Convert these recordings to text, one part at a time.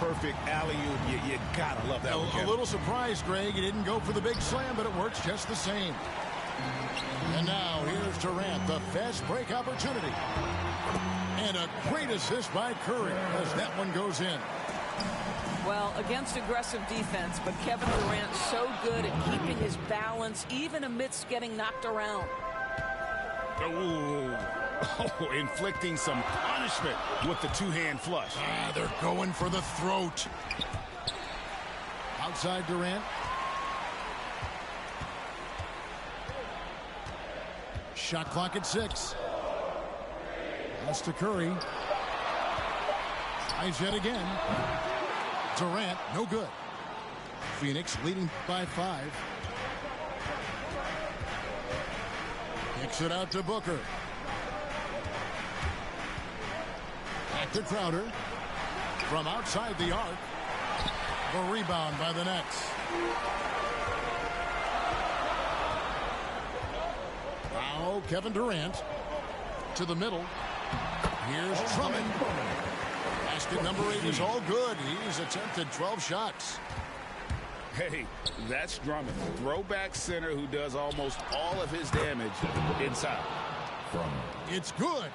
perfect alley-oop. You gotta love that one. A little surprised, Greg. He didn't go for the big slam, but it works just the same. And now here's Durant, the fast break opportunity. And a great assist by Curry as that one goes in. Well, against aggressive defense, but Kevin Durant so good at keeping his balance even amidst getting knocked around. Oh, inflicting some punishment with the two-hand flush. They're going for the throat. Outside Durant. Shot clock at 6. Pass to Curry. Tries yet again. Durant, no good. Phoenix leading by 5. Kicks it out to Booker. Back to Crowder. From outside the arc. The rebound by the Nets. Now Kevin Durant to the middle. Here's Drummond. Basket number 8 is all good. He's attempted 12 shots. Hey, that's Drummond, throwback center who does almost all of his damage inside. It's good.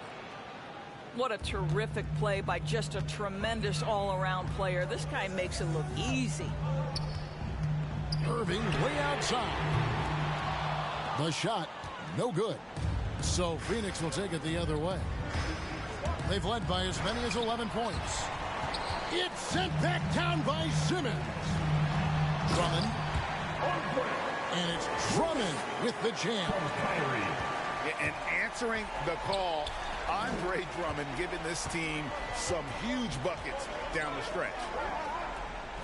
What a terrific play by just a tremendous all-around player. This guy makes it look easy. Irving way outside. The shot, no good. So Phoenix will take it the other way. They've led by as many as 11 points. It's sent back down by Simmons. Drummond. And it's Drummond with the jam. And answering the call, Andre Drummond giving this team some huge buckets down the stretch.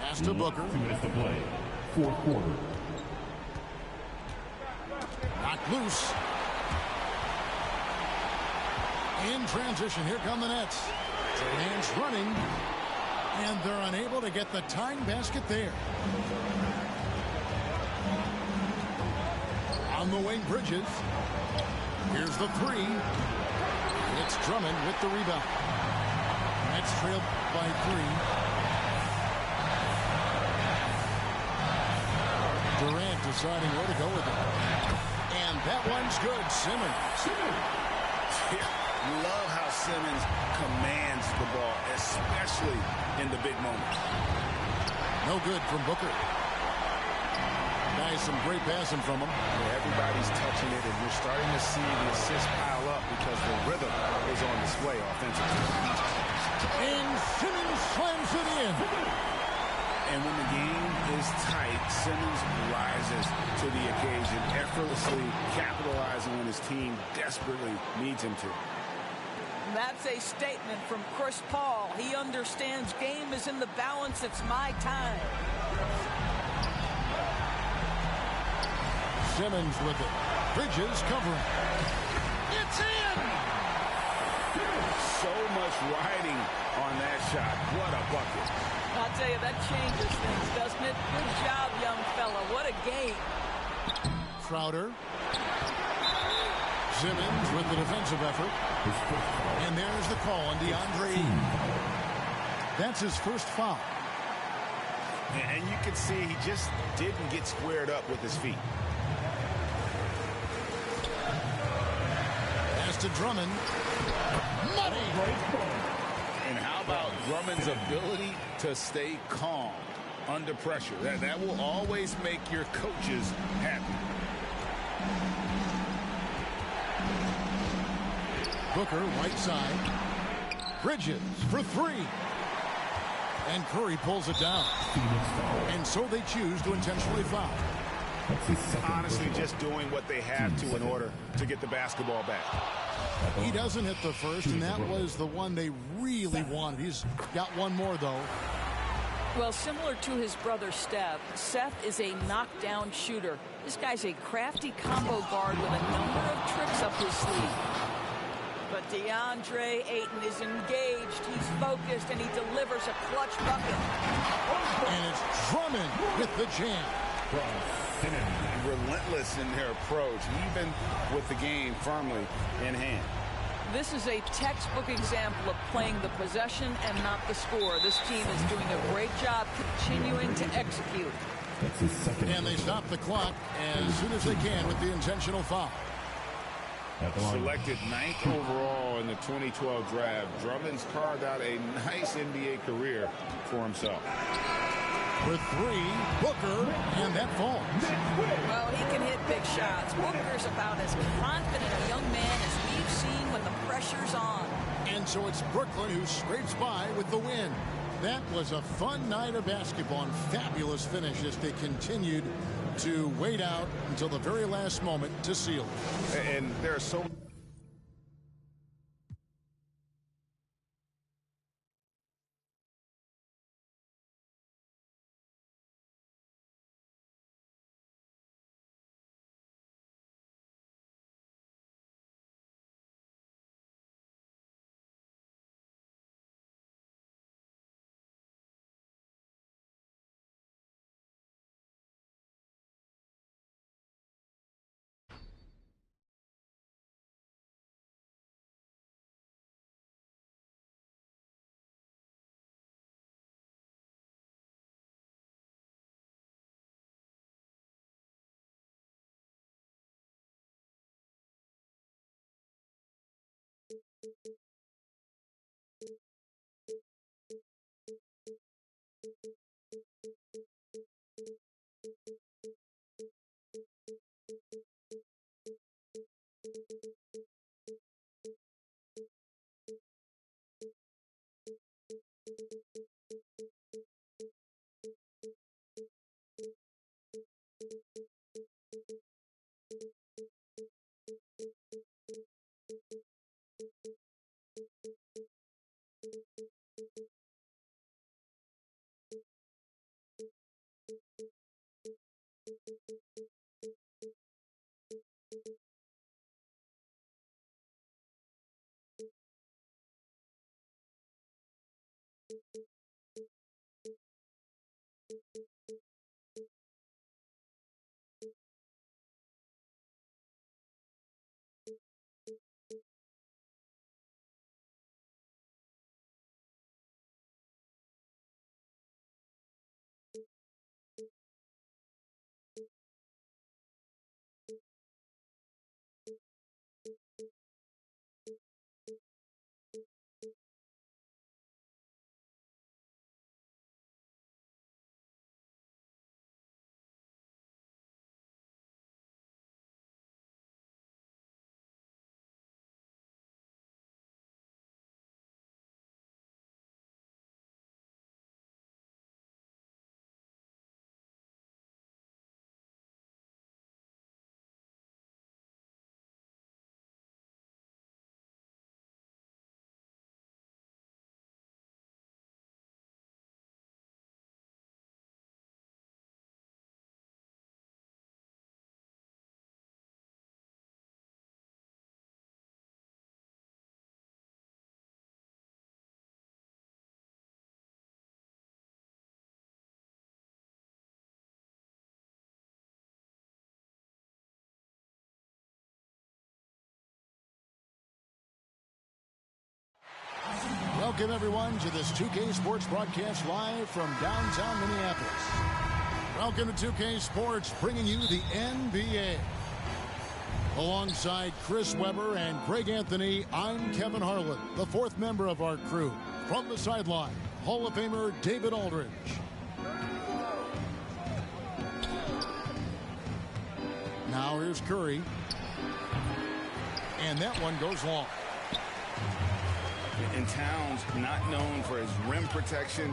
Pass to Booker. 2 minutes to play. Fourth quarter. Knocked loose. In transition, here come the Nets. Durant's running, and they're unable to get the tying basket there. On the wing, Bridges. Here's the 3. It's Drummond with the rebound. Nets trail by 3. Durant deciding where to go with it. And that one's good. Simmons. Love how Simmons commands the ball, especially in the big moments. No good from Booker. Nice, some great passing from him. Yeah, everybody's touching it, and you're starting to see the assists pile up because the rhythm is on display offensively. And Simmons slams it in. And when the game is tight, Simmons rises to the occasion, effortlessly capitalizing when his team desperately needs him to. That's a statement from Chris Paul. He understands game is in the balance. It's my time. Simmons with it. Bridges covering. It's in! So much riding on that shot. What a bucket. I'll tell you, that changes things, doesn't it? Good job, young fella. What a game. Crowder. Simmons with the defensive effort. And there's the call on DeAndre. That's his first foul. And you can see he just didn't get squared up with his feet. Pass to Drummond. Money! And how about Drummond's ability to stay calm under pressure? That will always make your coaches happy. Booker, right side. Bridges for 3. And Curry pulls it down. And so they choose to intentionally foul. Honestly, just doing what they have to in order to get the basketball back. He doesn't hit the first, and that was the one they really wanted. He's got one more, though. Well, similar to his brother Steph, Seth is a knockdown shooter. This guy's a crafty combo guard with a number of tricks up his sleeve. But DeAndre Ayton is engaged, he's focused, and he delivers a clutch bucket. And it's Drummond with the jam. Relentless in their approach, even with the game firmly in hand. This is a textbook example of playing the possession and not the score. This team is doing a great job continuing to execute. That's his second. And they stop the clock as soon as they can with the intentional foul. Selected 9th overall in the 2012 draft, Drummond's carved out a nice NBA career for himself. For three, Booker, and that falls. Well, he can hit big shots. Booker's about as confident a young man as we've seen when the pressure's on. And so it's Brooklyn who scrapes by with the win. That was a fun night of basketball and fabulous finish as they continued to wait out until the very last moment to seal it. And there are so Welcome, everyone, to this 2K Sports broadcast live from downtown Minneapolis. Welcome to 2K Sports, bringing you the NBA. Alongside Chris Webber and Greg Anthony, I'm Kevin Harlan, the fourth member of our crew. From the sideline, Hall of Famer David Aldridge. Now here's Curry. And that one goes long. And Towns not known for his rim protection,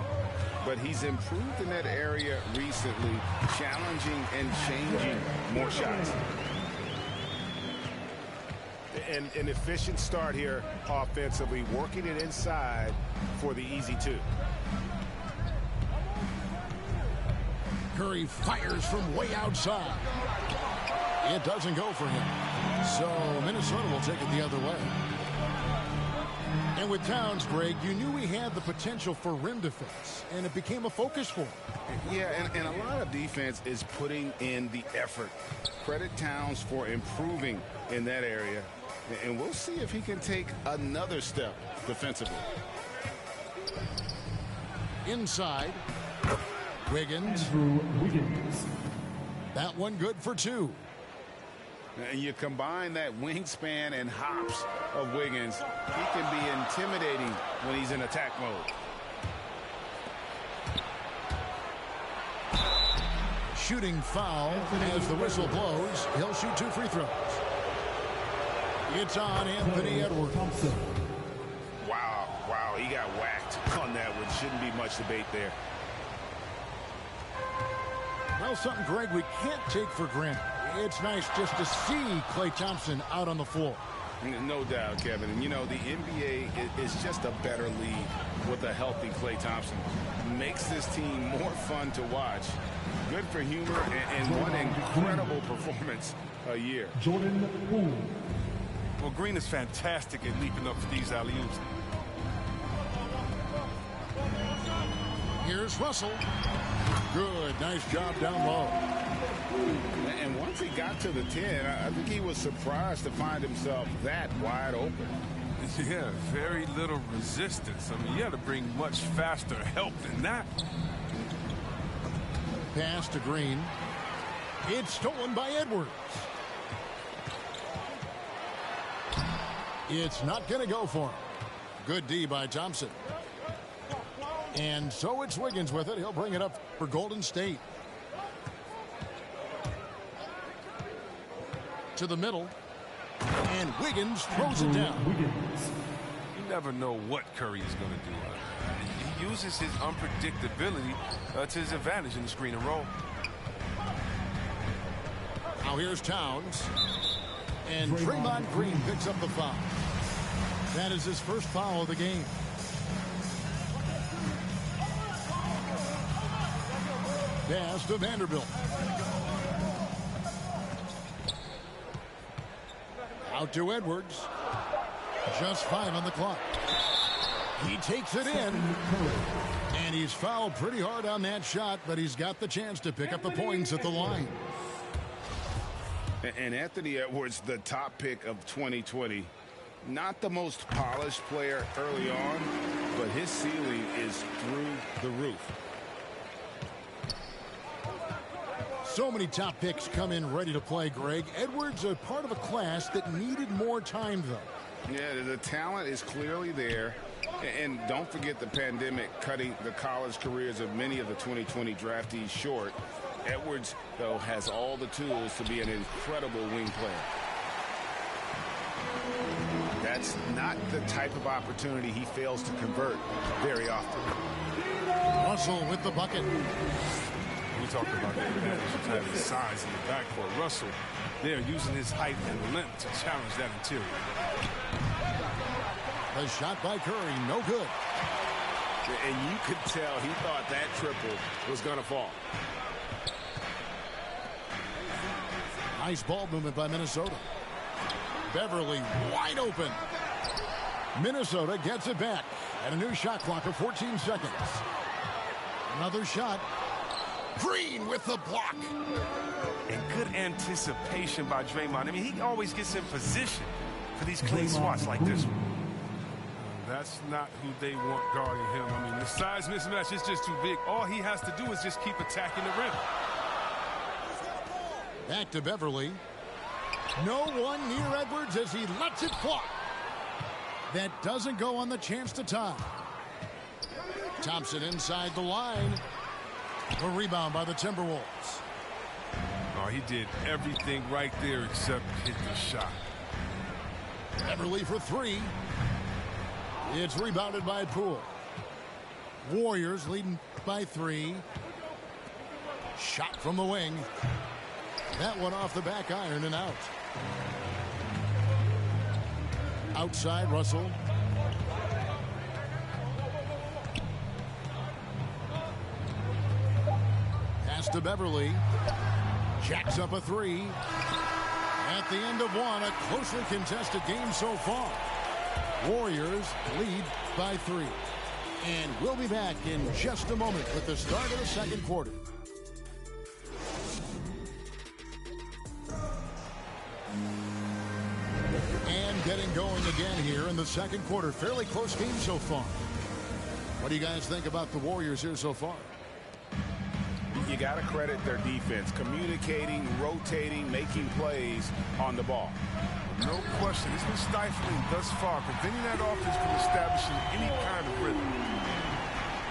but he's improved in that area recently, challenging and changing more shots. An efficient start here offensively, working it inside for the easy two. Curry fires from way outside. It doesn't go for him. So Minnesota will take it the other way. And with Towns, Greg, you knew he had the potential for rim defense, and it became a focus for him. Yeah, and a lot of defense is putting in the effort. Credit Towns for improving in that area, and we'll see if he can take another step defensively. Inside, Wiggins. That one good for 2. And you combine that wingspan and hops of Wiggins, he can be intimidating when he's in attack mode. Shooting foul as the whistle blows. He'll shoot 2 free throws. It's on Anthony Edwards. Wow, he got whacked on that one. Shouldn't be much debate there. Well, something, Greg, we can't take for granted. It's nice just to see Klay Thompson out on the floor. No doubt, Kevin. And, you know, the NBA is just a better league with a healthy Klay Thompson. Makes this team more fun to watch. Good for humor and one incredible performance a year. Jordan Poole. Well, Green is fantastic at leaping up for these alley-oops. Here's Russell. Good, nice job down low. And once he got to the 10, I think he was surprised to find himself that wide open. Yeah, very little resistance. I mean, you got to bring much faster help than that. Pass to Green. It's stolen by Edwards. It's not going to go for him. Good D by Thompson. And so it's Wiggins with it. He'll bring it up for Golden State. To the middle. And Wiggins throws it down. You never know what Curry is going to do. He uses his unpredictability to his advantage in the screen and roll. Now here's Towns. And Draymond Green picks up the foul. That is his first foul of the game. Pass to Vanderbilt. Out to Edwards. Just 5 on the clock. He takes it in. And he's fouled pretty hard on that shot, but he's got the chance to pick up the points at the line. And Anthony Edwards, the top pick of 2020. Not the most polished player early on, but his ceiling is through the roof. So many top picks come in ready to play, Greg. Edwards a part of a class that needed more time, though. Yeah, the talent is clearly there. And don't forget the pandemic cutting the college careers of many of the 2020 draftees short. Edwards, though, has all the tools to be an incredible wing player. That's not the type of opportunity he fails to convert very often. Russell with the bucket. We talked about the advantage of having size in the backcourt. Russell, they're using his height and length to challenge that interior. The shot by Curry, no good. And you could tell he thought that triple was going to fall. Nice ball movement by Minnesota. Beverly wide open. Minnesota gets it back at a new shot clock of 14 seconds. Another shot. Green with the block. And good anticipation by Draymond. I mean, he always gets in position for these clean swats like this one. That's not who they want guarding him. I mean, the size mismatch is just too big. All he has to do is just keep attacking the rim. Back to Beverly. No one near Edwards as he lets it fly. That doesn't go on the chance to tie. Thompson inside the line. A rebound by the Timberwolves. Oh, he did everything right there except hit the shot. Beverly for 3. It's rebounded by Poole. Warriors leading by 3. Shot from the wing. That one off the back iron and out. Outside Russell. Pass to Beverly. Jacks up a 3. At the end of one, a closely contested game so far. Warriors lead by 3. And we'll be back in just a moment with the start of the second quarter. And getting going again here in the second quarter. Fairly close game so far. What do you guys think about the Warriors here so far? You got to credit their defense. Communicating, rotating, making plays on the ball. No question. It's been stifling thus far, preventing that offense from establishing any kind of rhythm.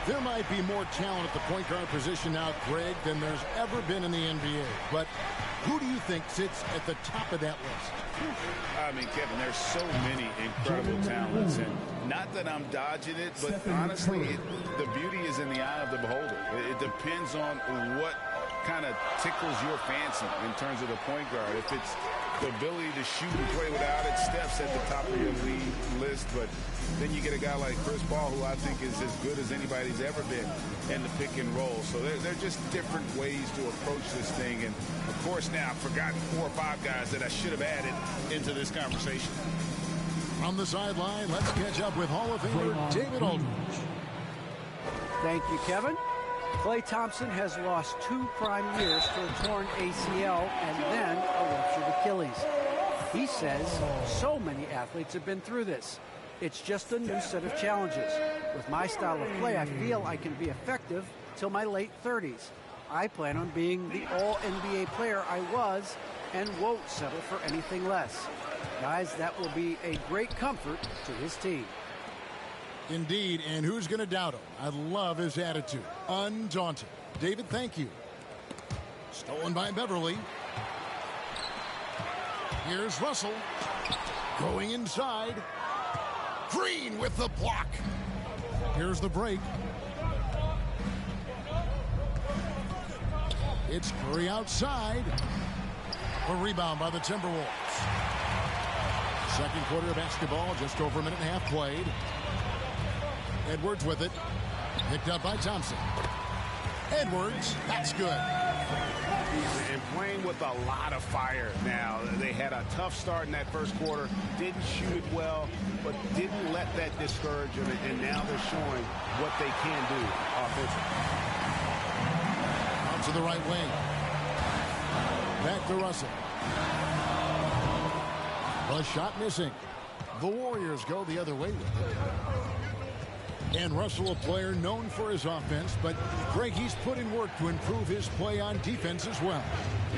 There might be more talent at the point guard position now, Greg, than there's ever been in the NBA. But who do you think sits at the top of that list? I mean, Kevin, there's so many incredible talents. And not that I'm dodging it, but honestly, the beauty is in the eye of the beholder. It depends on what kind of tickles your fancy in terms of the point guard. If it's the ability to shoot and play without it, Steph's at the top of your league list. But then you get a guy like Chris Paul, who I think is as good as anybody's ever been in the pick and roll. So they're just different ways to approach this thing. And, of course, now I've forgotten 4 or 5 guys that I should have added into this conversation. From the sideline, let's catch up with Hall of Famer David Aldridge. Thank you, Kevin. Klay Thompson has lost 2 prime years to a torn ACL and then a ruptured Achilles. He says so many athletes have been through this. It's just a new set of challenges. With my style of play, I feel I can be effective till my late 30s. I plan on being the all-NBA player I was and won't settle for anything less. Guys, that will be a great comfort to his team. Indeed, and who's going to doubt him? I love his attitude. Undaunted. David, thank you. Stolen by Beverly. Here's Russell. Going inside. Green with the block. Here's the break. It's Curry outside. A rebound by the Timberwolves. Second quarter of basketball, just over a minute and a half played. Edwards with it. Picked up by Thompson. Edwards, that's good. And playing with a lot of fire now. They had a tough start in that first quarter. Didn't shoot it well, but didn't let that discourage them. And now they're showing what they can do offensively. Out to the right wing. Back to Russell. The shot missing. The Warriors go the other way with it. And Russell, a player known for his offense, but Greg, he's put in work to improve his play on defense as well.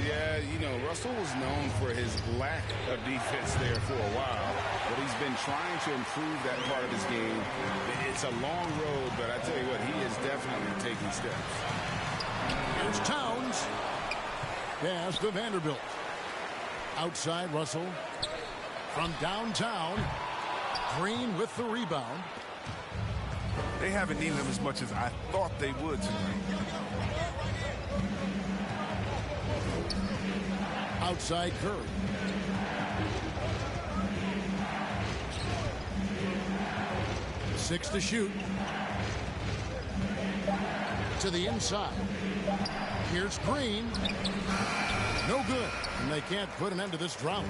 Yeah, you know, Russell was known for his lack of defense there for a while, but he's been trying to improve that part of his game. It's a long road, but I tell you what, he is definitely taking steps. Here's Towns. Pass to Vanderbilt. Outside Russell. From downtown. Green with the rebound. They haven't needed him as much as I thought they would tonight. Outside Curry. Six to shoot. To the inside. Here's Green. No good. And they can't put an end to this drought.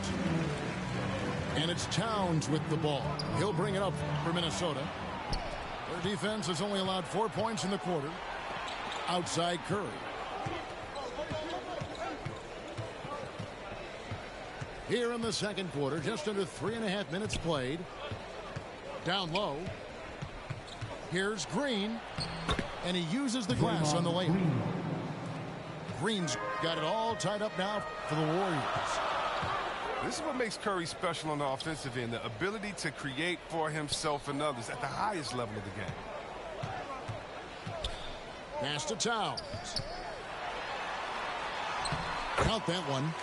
And it's Towns with the ball. He'll bring it up for Minnesota. Their defense has only allowed 4 points in the quarter. Outside Curry. Here in the second quarter, just under 3.5 minutes played. Down low. Here's Green. And he uses the glass on the layup. Green's got it all tied up now for the Warriors. This is what makes Curry special on the offensive end, the ability to create for himself and others at the highest level of the game. Pass to Towns. Count that one.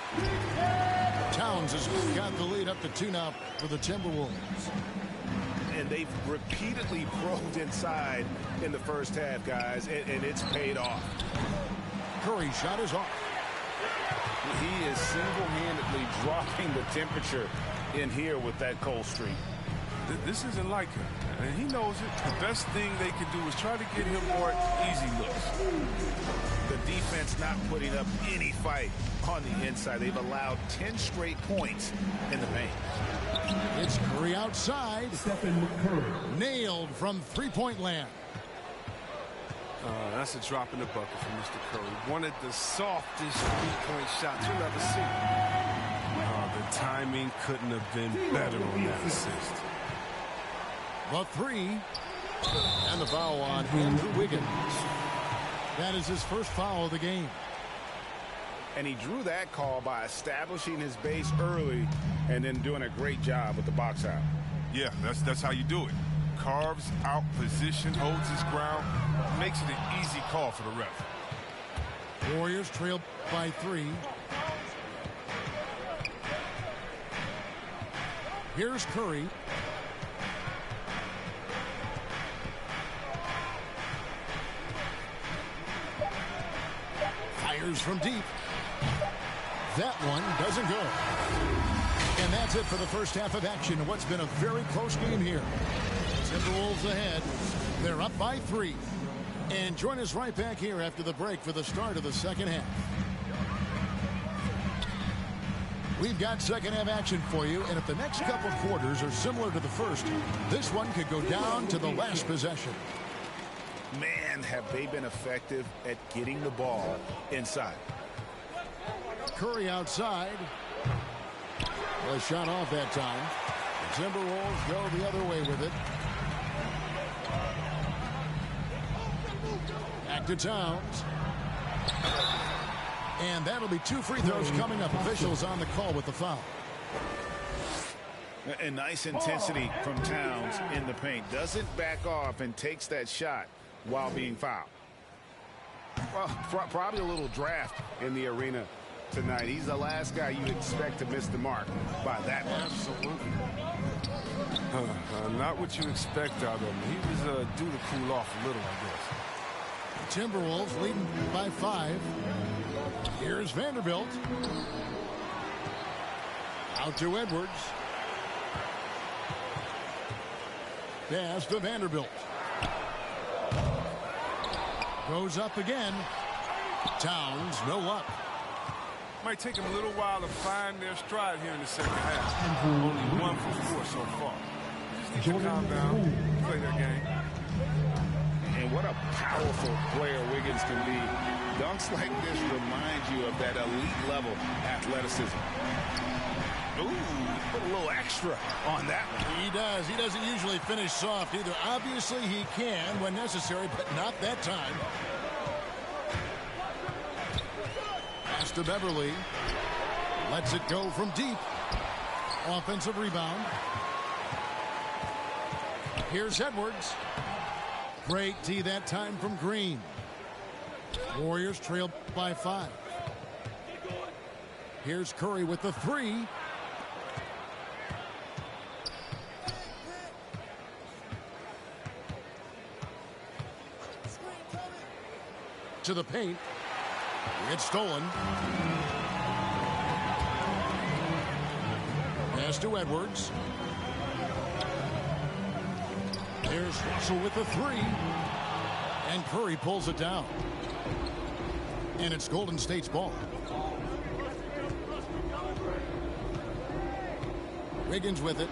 Towns has got the lead up to 2 now for the Timberwolves. And they've repeatedly probed inside in the first half, guys, and it's paid off. Curry shot is off. He is single-handedly dropping the temperature in here with that cold streak. This isn't like him, and he knows it. The best thing they can do is try to get him more easy looks. The defense defense not putting up any fight on the inside. They've allowed 10 straight points in the paint. It's Curry outside. Nailed from three-point land. That's a drop in the bucket for Mr. Curry. One of the softest three-point shots you'll ever see. The timing couldn't have been better on that assist. The three. And the foul on Andrew Wiggins. That is his first foul of the game. And he drew that call by establishing his base early and then doing a great job with the box out. Yeah, that's how you do it. Carves out position, holds his ground, makes it an easy call for the ref. Warriors trail by 3. Here's Curry. Fires from deep. That one doesn't go. And that's it for the first half of action. What's been a very close game here. Timberwolves ahead. They're up by 3. And join us right back here after the break for the start of the second half. We've got second half action for you, and if the next couple quarters are similar to the first, this one could go down to the last possession. Man, have they been effective at getting the ball inside. Curry outside. A shot off that time. The Timberwolves go the other way with it. Back to Towns. And that'll be 2 free throws coming up. Officials on the call with the foul. A nice intensity from Towns in the paint. Doesn't back off and takes that shot while being fouled. Well, probably a little draft in the arena tonight. He's the last guy you expect to miss the mark by that much. Absolutely. Not what you expect out of him. He was due to cool off a little, I guess. Timberwolves leading by 5. Here's Vanderbilt. Out to Edwards. Pass to Vanderbilt. Goes up again. Towns, no luck. Might take them a little while to find their stride here in the second half. Only 1 for 4 so far. Just need to calm down, play their game. And what a powerful player Wiggins can be. Dunks like this remind you of that elite level athleticism. Ooh, put a little extra on that one. He does. He doesn't usually finish soft either. Obviously, he can when necessary, but not that time. Pass to Beverly. Lets it go from deep. Offensive rebound. Here's Edwards. Great D that time from Green. Warriors trail by 5. Here's Curry with the 3. To the paint. It's stolen. Pass to Edwards. There's Russell with the 3. And Curry pulls it down. And it's Golden State's ball. Wiggins with it.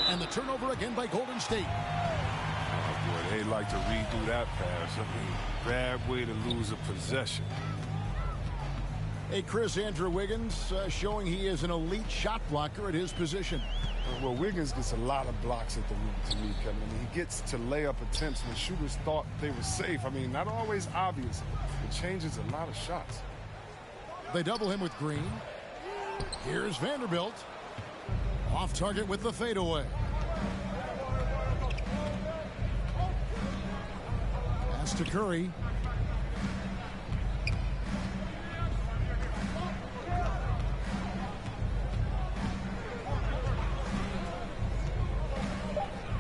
And the turnover again by Golden State. Oh, boy, they like to redo that pass. I mean, bad way to lose a possession. Hey, Chris, Andrew Wiggins showing he is an elite shot blocker at his position. Well, Wiggins gets a lot of blocks at the rim to me, Kevin. I mean, he gets to layup attempts when shooters thought they were safe. I mean, not always obvious. It changes a lot of shots. They double him with Green. Here's Vanderbilt. Off target with the fadeaway. Pass to Curry.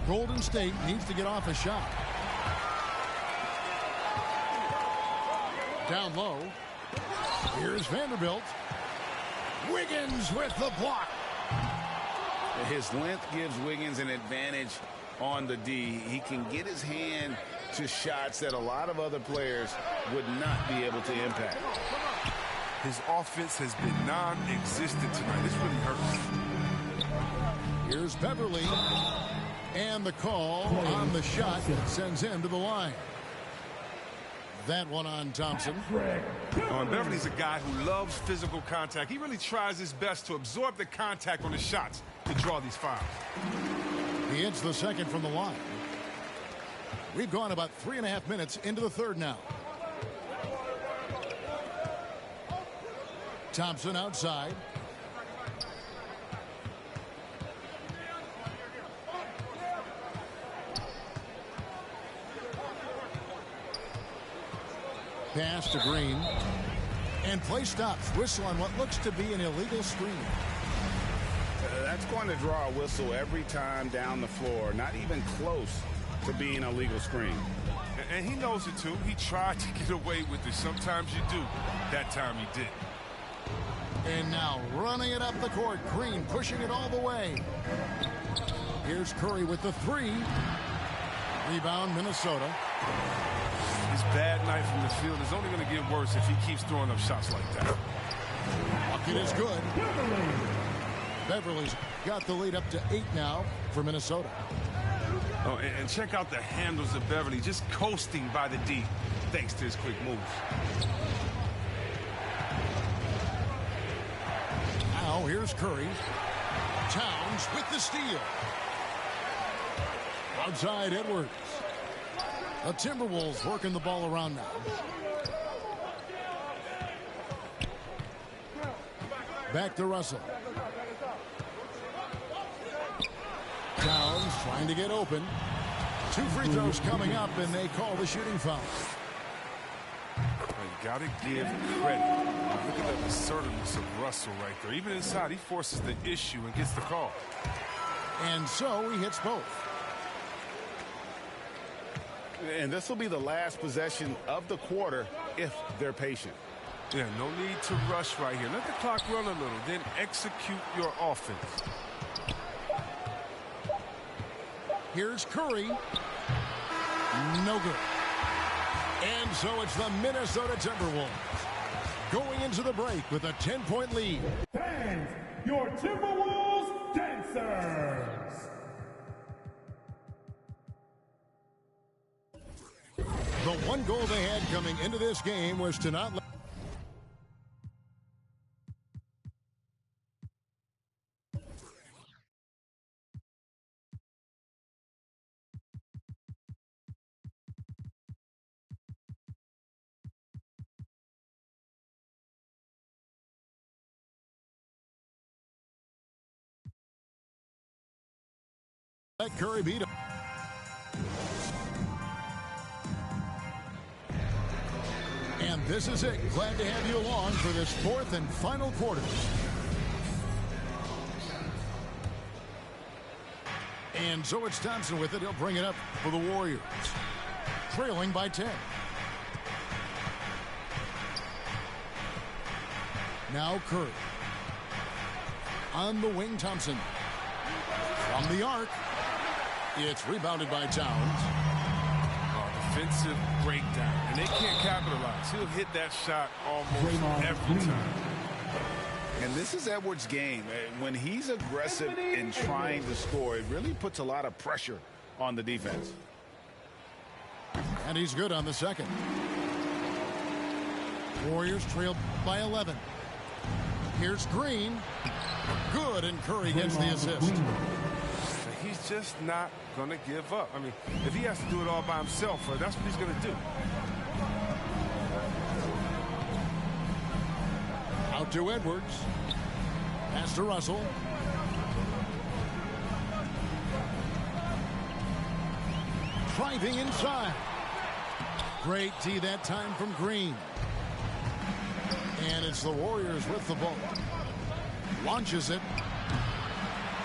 Golden State needs to get off a shot. Down low. Here's Vanderbilt. Wiggins with the block. His length gives Wiggins an advantage on the D. He can get his hand to shots that a lot of other players would not be able to impact. His offense has been non-existent tonight. This really hurts. Here's Beverly. And the call on the shot sends him to the line. That one on Thompson. Beverly's a guy who loves physical contact. He really tries his best to absorb the contact on his shots to draw these fouls. He hits the second from the line. We've gone about 3.5 minutes into the third now. Thompson outside. Pass to Green. And play stops. Whistle on what looks to be an illegal screen. That's going to draw a whistle every time down the floor. Not even close to being a legal screen. And he knows it too. He tried to get away with it. Sometimes you do. That time he did. And now running it up the court. Green pushing it all the way. Here's Curry with the three. Rebound, Minnesota. His bad night from the field is only going to get worse if he keeps throwing up shots like that. Bucket is good. Beverly's got the lead up to 8 now for Minnesota. Oh, and check out the handles of Beverly, just coasting by the D, thanks to his quick moves. Now here's Curry. Towns with the steal. Outside Edwards. The Timberwolves working the ball around now. Back to Russell. Towns trying to get open. 2 free throws coming up, and they call the shooting foul. You got to give credit. Look at the assertiveness of Russell right there. Even inside, he forces the issue and gets the call. And so he hits both. And this will be the last possession of the quarter if they're patient. Yeah, no need to rush right here. Let the clock run a little, then execute your offense. Here's Curry. No good. And so it's the Minnesota Timberwolves going into the break with a 10-point lead. Fans, your Timberwolves dancers. The one goal they had coming into this game was to not let Curry beat him. And this is it. Glad to have you along for this 4th and final quarter. And so it's Thompson with it. He'll bring it up for the Warriors. Trailing by 10. Now Curry. On the wing, Thompson. From the arc. It's rebounded by Towns. Defensive breakdown, and they can't capitalize. He'll hit that shot almost every time. And this is Edwards' game. When he's aggressive in trying to score, it really puts a lot of pressure on the defense. And he's good on the second. Warriors trail by 11. Here's Green. Good, and Curry gets the assist. He's just not going to give up. I mean, if he has to do it all by himself, that's what he's going to do. Out to Edwards. Pass to Russell. Driving inside. Great D that time from Green. And it's the Warriors with the ball. Launches it.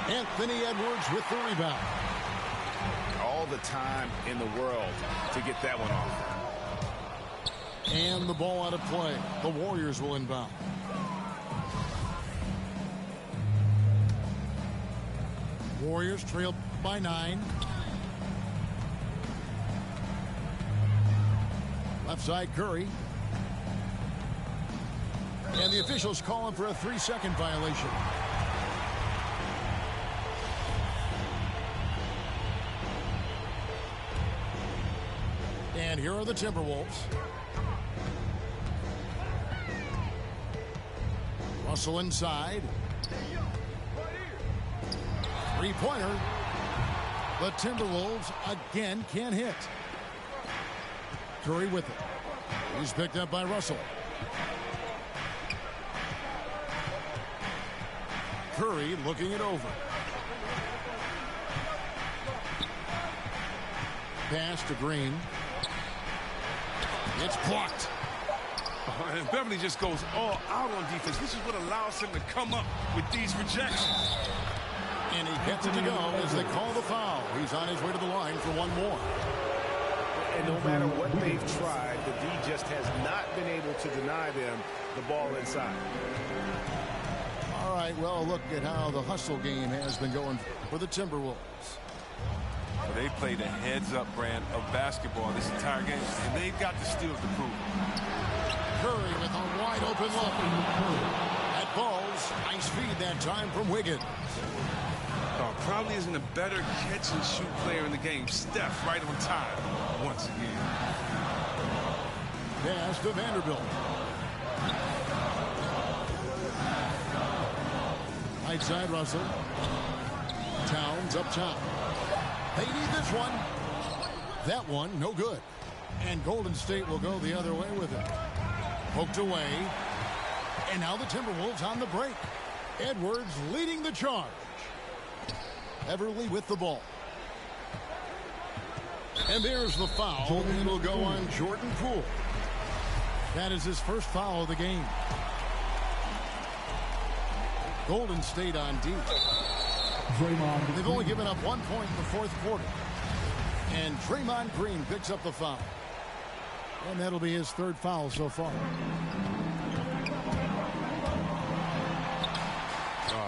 Anthony Edwards with the rebound. All the time in the world to get that one off. And the ball out of play. The Warriors will inbound. Warriors trail by 9. Left side, Curry. And the officials call him for a 3-second violation. And here are the Timberwolves. Russell inside. Three-pointer. The Timberwolves again can't hit. Curry with it. He's picked up by Russell. Curry looking it over. Pass to Green. It's blocked. And Beverly just goes all out on defense. This is what allows him to come up with these rejections. And he gets it to go as they call the foul. He's on his way to the line for one more. And no matter what they've tried, the D just has not been able to deny them the ball inside. All right, well, look at how the hustle game has been going for the Timberwolves. They played a heads-up brand of basketball this entire game, and they've got the steals to prove. Curry with a wide-open look. That falls. Nice feed that time from Wiggins. Probably isn't a better catch-and-shoot player in the game. Steph right on time once again. Pass to Vanderbilt. Right side, Russell. Towns up top. They need this one. That one, no good. And Golden State will go the other way with it. Poked away. And now the Timberwolves on the break. Edwards leading the charge. Everly with the ball. And there's the foul. It'll go on Jordan Poole. That is his first foul of the game. Golden State on D. They've only given up 1 point in the fourth quarter. And Draymond Green picks up the foul. And that'll be his third foul so far.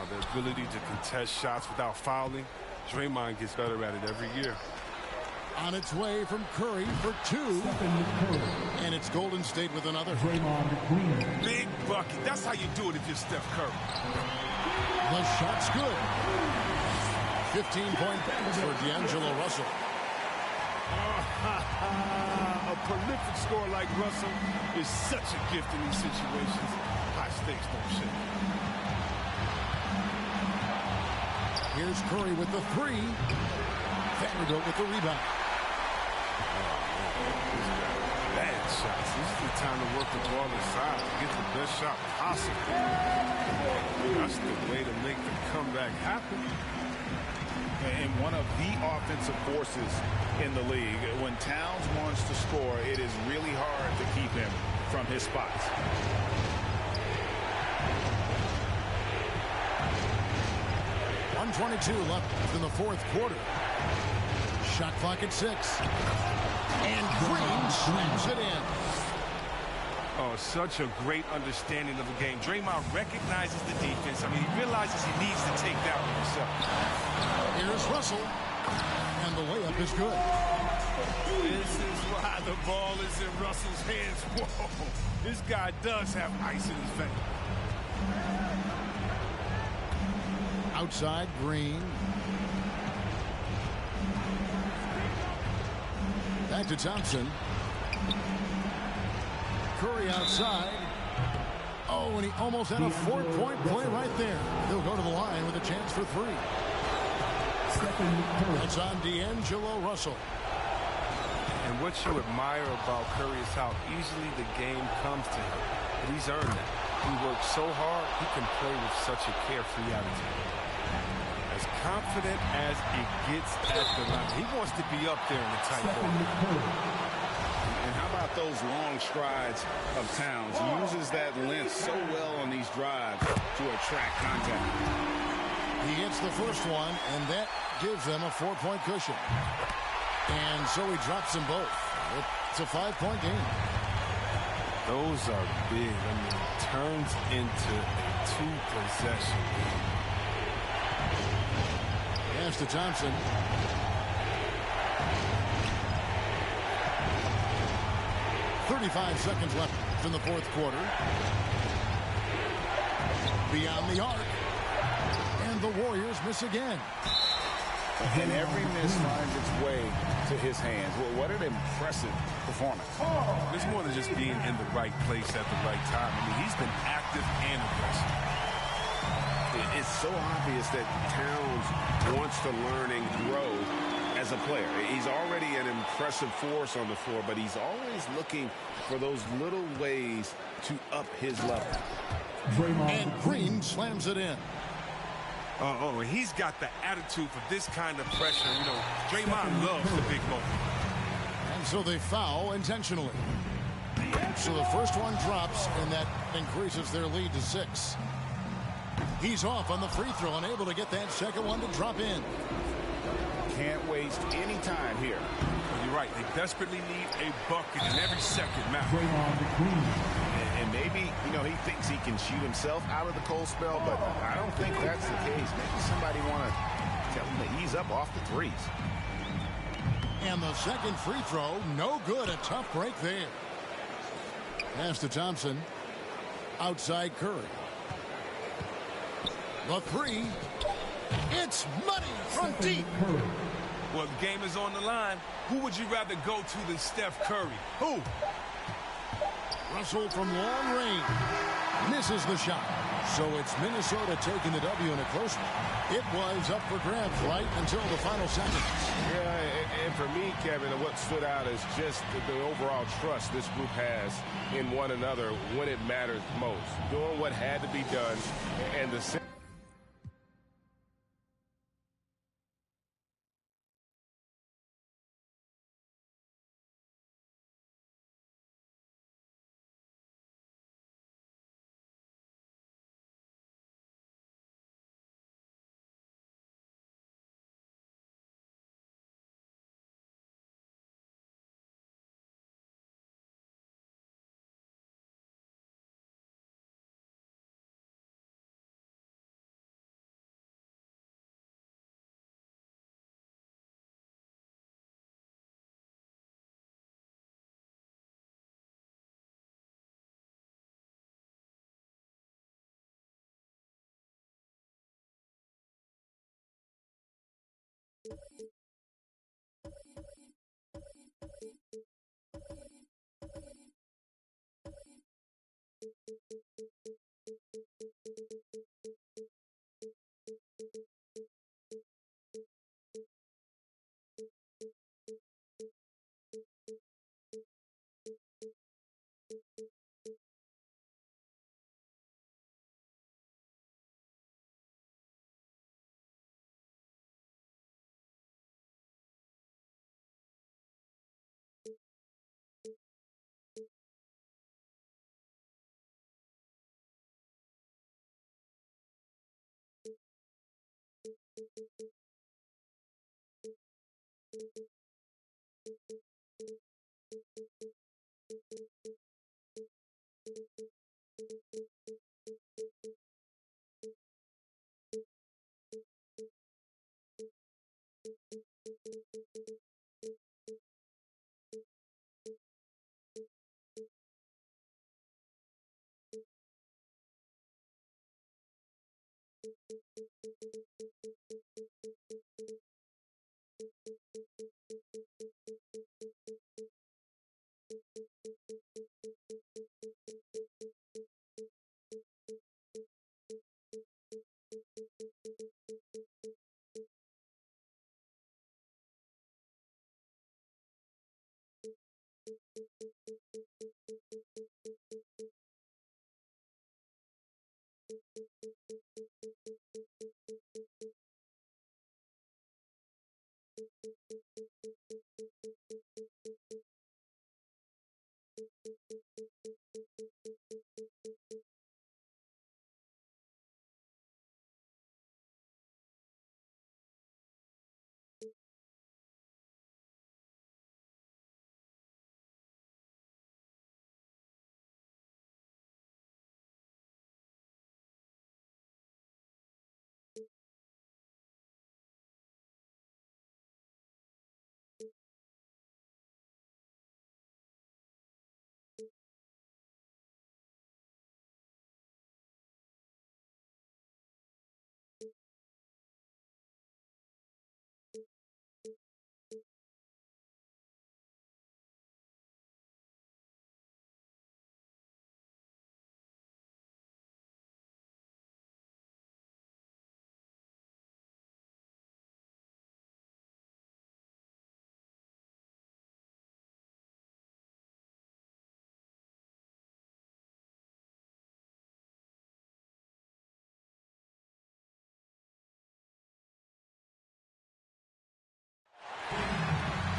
The ability to contest shots without fouling. Draymond gets better at it every year. On its way from Curry for two. And it's Golden State with another. Big bucket. That's how you do it if you're Steph Curry. The shot's good. 15-point pass for D'Angelo Russell. A prolific scorer like Russell is such a gift in these situations. High stakes don't shake. Here's Curry with the three. Vanderbilt with the rebound. Bad shots. This is the time to work the ball inside to get the best shot possible. That's the way to make the comeback happen. And one of the offensive forces in the league. When Towns wants to score, it is really hard to keep him from his spots. .122 left in the fourth quarter. Shot clock at 6. And Green slams it in. Oh, such a great understanding of the game. Draymond recognizes the defense. I mean, he realizes he needs to take that one himself. Here's Russell. And the layup is good. This is why the ball is in Russell's hands. Whoa, this guy does have ice in his veins. Outside, Green. Back to Thompson. Curry outside. Oh, and he almost had a 4-point play right there. He'll go to the line with a chance for three. It's on D'Angelo Russell. And what you admire about Curry is how easily the game comes to him. But he's earned that. He works so hard, he can play with such a carefree attitude. As confident as he gets at the line. He wants to be up there in the tight ball. And how about those long strides of Towns? He uses that length so well on these drives to attract contact. He hits the first one, and that gives them a 4-point cushion. And so he drops them both. It's a 5-point game. Those are big. I mean, it turns into a 2-possession game. Pass to Thompson. 35 seconds left in the fourth quarter. Beyond the arc. And the Warriors miss again. And every miss finds its way to his hands. Well, what an impressive performance. It's more than just being in the right place at the right time. I mean, he's been active and aggressive. It's so obvious that Towns wants to learn and grow as a player. He's already an impressive force on the floor, but he's always looking for those little ways to up his level. And Green slams it in. He's got the attitude for this kind of pressure. You know, Draymond loves the big moment. And so they foul intentionally. So the first one drops, and that increases their lead to 6. He's off on the free throw and able to get that second one to drop in. Can't waste any time here. You're right. They desperately need a bucket, and every second matters. And maybe, you know, he thinks he can shoot himself out of the cold spell, but I don't think that's the case. Maybe somebody want to tell him to ease up off the threes. And the second free throw, no good. A tough break there. Pass to Thompson. Outside Curry. The three. It's money from deep. Well, the game is on the line. Who would you rather go to than Steph Curry? Who? Russell from long range. Misses the shot. So it's Minnesota taking the W in a close one. It was up for grabs right until the final seconds. Yeah, and for me, Kevin, what stood out is just the overall trust this group has in one another when it matters most. Doing what had to be done, and the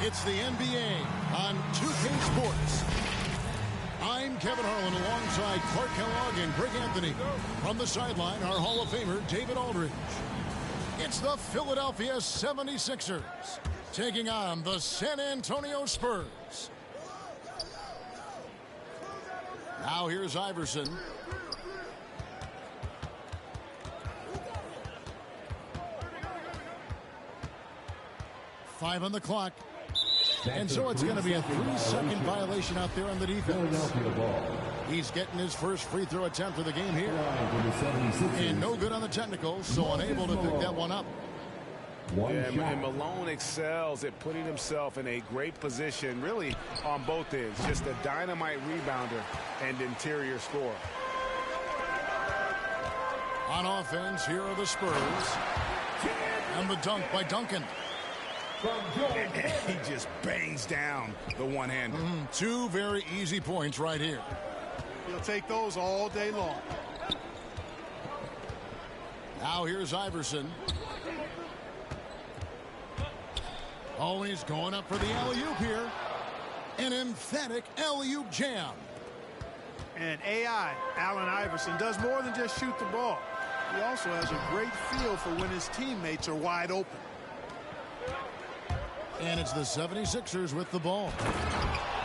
It's the NBA on 2K Sports. I'm Kevin Harlan alongside Clark Kellogg and Greg Anthony. From the sideline, our Hall of Famer, David Aldridge. It's the Philadelphia 76ers taking on the San Antonio Spurs. Now here's Iverson. Five on the clock. And so it's going to be a 3-second violation out there on the defense. He's getting his first free throw attempt of the game here. And no good on the technical, so unable to pick that one up. And Malone excels at putting himself in a great position, really on both ends. Just a dynamite rebounder and interior scorer. On offense, here are the Spurs. And the dunk by Duncan. He just bangs down the one-hander. Two very easy points right here. He'll take those all day long. Now here's Iverson. Oh, he's going up for the alley-oop here. An emphatic alley-oop jam. And AI, Allen Iverson, does more than just shoot the ball. He also has a great feel for when his teammates are wide open. And it's the 76ers with the ball.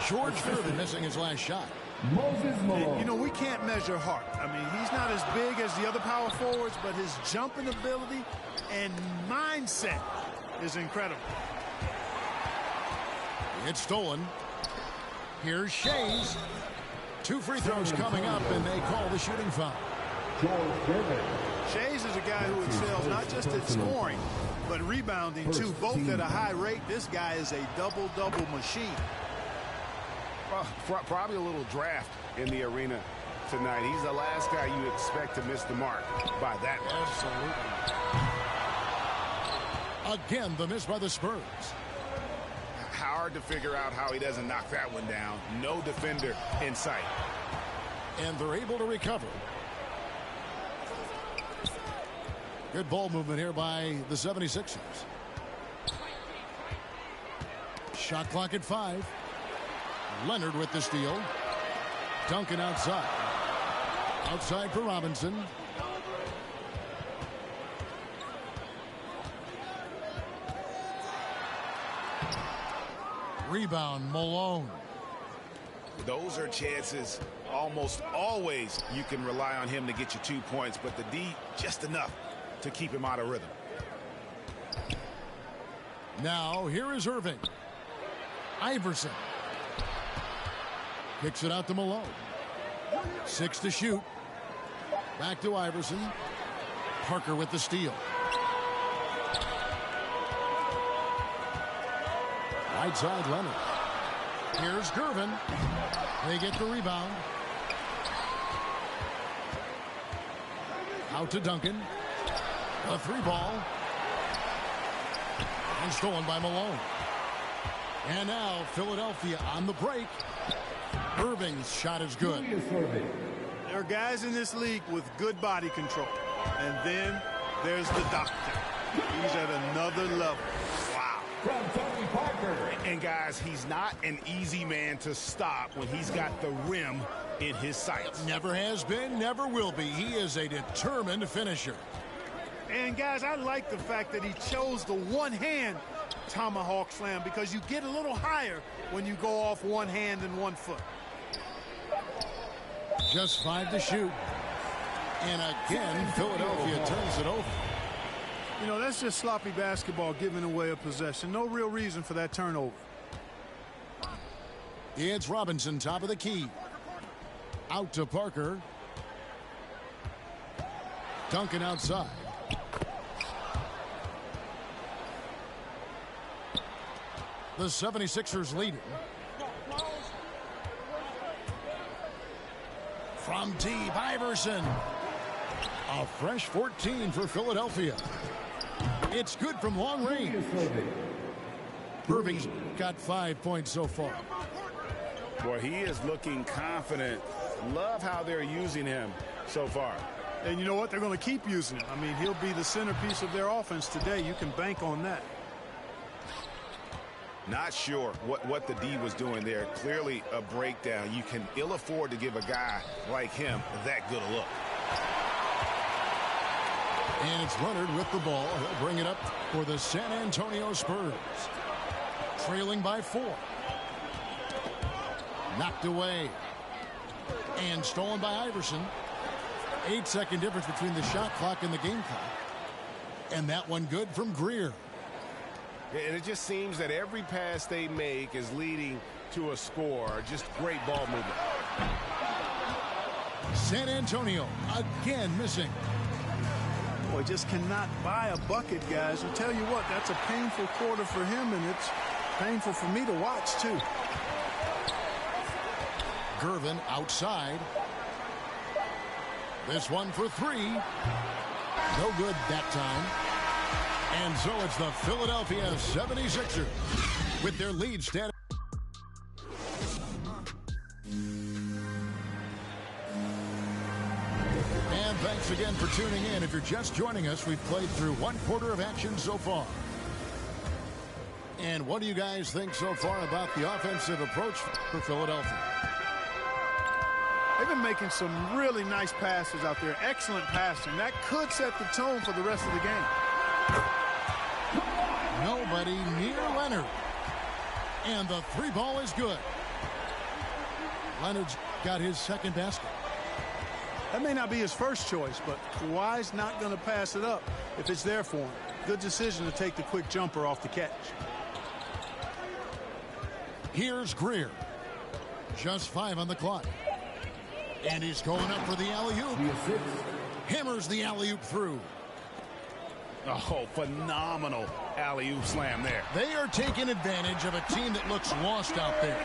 George Gervin missing his last shot. And, you know, we can't measure heart. I mean, he's not as big as the other power forwards, but his jumping ability and mindset is incredible. It's stolen. Here's Shays. Two free throws coming up, and they call the shooting foul. Shays is a guy who excels not just at scoring, but rebounding too, both at a high rate. This guy is a double-double machine. Probably a little draft in the arena tonight. He's the last guy you expect to miss the mark by that much. Absolutely. Again, the miss by the Spurs. Hard to figure out how he doesn't knock that one down. No defender in sight. And they're able to recover. Good ball movement here by the 76ers. Shot clock at 5. Leonard with the steal. Duncan outside. Outside for Robinson. Rebound, Malone. Those are chances almost always you can rely on him to get you 2 points, but the D just enough to keep him out of rhythm. Now here is Irving. Iverson. Kicks it out to Malone. 6 to shoot. Back to Iverson. Parker with the steal. Right side, Leonard. Here's Gervin. They get the rebound. Out to Duncan. A 3-ball. And stolen by Malone. And now Philadelphia on the break. Irving's shot is good. There are guys in this league with good body control. And then there's the doctor. He's at another level. Wow. And guys, he's not an easy man to stop when he's got the rim in his sights. Never has been, never will be. He is a determined finisher. And guys, I like the fact that he chose the one-hand tomahawk slam, because you get a little higher when you go off one hand and 1 foot. Just 5 to shoot. And again, Philadelphia turns it over. You know, that's just sloppy basketball, giving away a possession. No real reason for that turnover. It's Robinson, top of the key. Out to Parker. Duncan outside. The 76ers leading. From deep, Iverson. A fresh 14 for Philadelphia. It's good from long range. Irving's got 5 points so far. Boy, he is looking confident. Love how they're using him so far. And you know what? They're going to keep using him. I mean, he'll be the centerpiece of their offense today. You can bank on that. Not sure what the D was doing there. Clearly a breakdown. You can ill afford to give a guy like him that good a look. And it's Leonard with the ball. He'll bring it up for the San Antonio Spurs. Trailing by 4. Knocked away. And stolen by Iverson. 8-second difference between the shot clock and the game clock. And that one good from Greer. And it just seems that every pass they make is leading to a score. Just great ball movement. San Antonio again missing. Boy, just cannot buy a bucket, guys. I'll tell you what, that's a painful quarter for him, and it's painful for me to watch, too. Gervin outside. This one for 3. No good that time. And so it's the Philadelphia 76ers with their lead standing. And thanks again for tuning in. If you're just joining us, we've played through 1 quarter of action so far. And what do you guys think so far about the offensive approach for Philadelphia? They've been making some really nice passes out there. Excellent passing. That could set the tone for the rest of the game. Nobody near Leonard. And the 3 ball is good. Leonard's got his second basket. That may not be his first choice, but Kawhi's not going to pass it up if it's there for him. Good decision to take the quick jumper off the catch. Here's Greer. Just 5 on the clock. And he's going up for the alley-oop. Hammers the alley-oop through. Oh, phenomenal alley-oop slam there. They are taking advantage of a team that looks lost out there.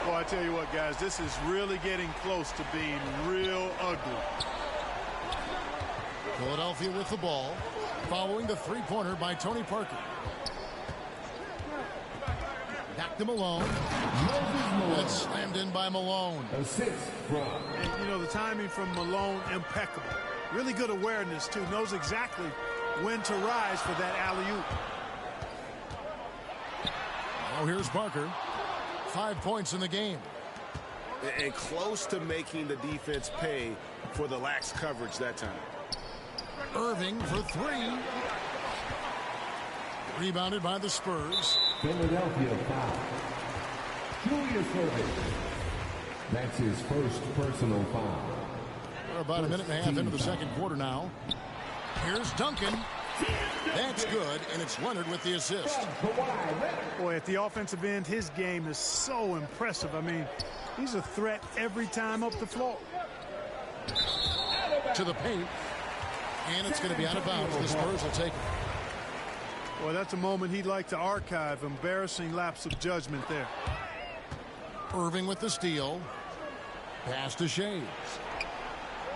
Well, I tell you what, guys, this is really getting close to being real ugly. Philadelphia with the ball, following the 3-pointer by Tony Parker. Back to Malone. That's slammed in by Malone. And, you know, the timing from Malone, impeccable. Really good awareness, too. Knows exactly when to rise for that alley-oop. Now here's Parker. 5 points in the game. And close to making the defense pay for the lax coverage that time. Irving for 3. Rebounded by the Spurs. Philadelphia foul. Julius Irving. That's his first personal foul. We're about a minute and a half into the second quarter now. Here's Duncan. That's good, and it's Leonard with the assist. Boy, at the offensive end, his game is so impressive. I mean, he's a threat every time up the floor. To the paint, and it's going to be out of bounds. The Spurs will take it. Boy, that's a moment he'd like to archive. Embarrassing lapse of judgment there. Irving with the steal. Pass to Shades.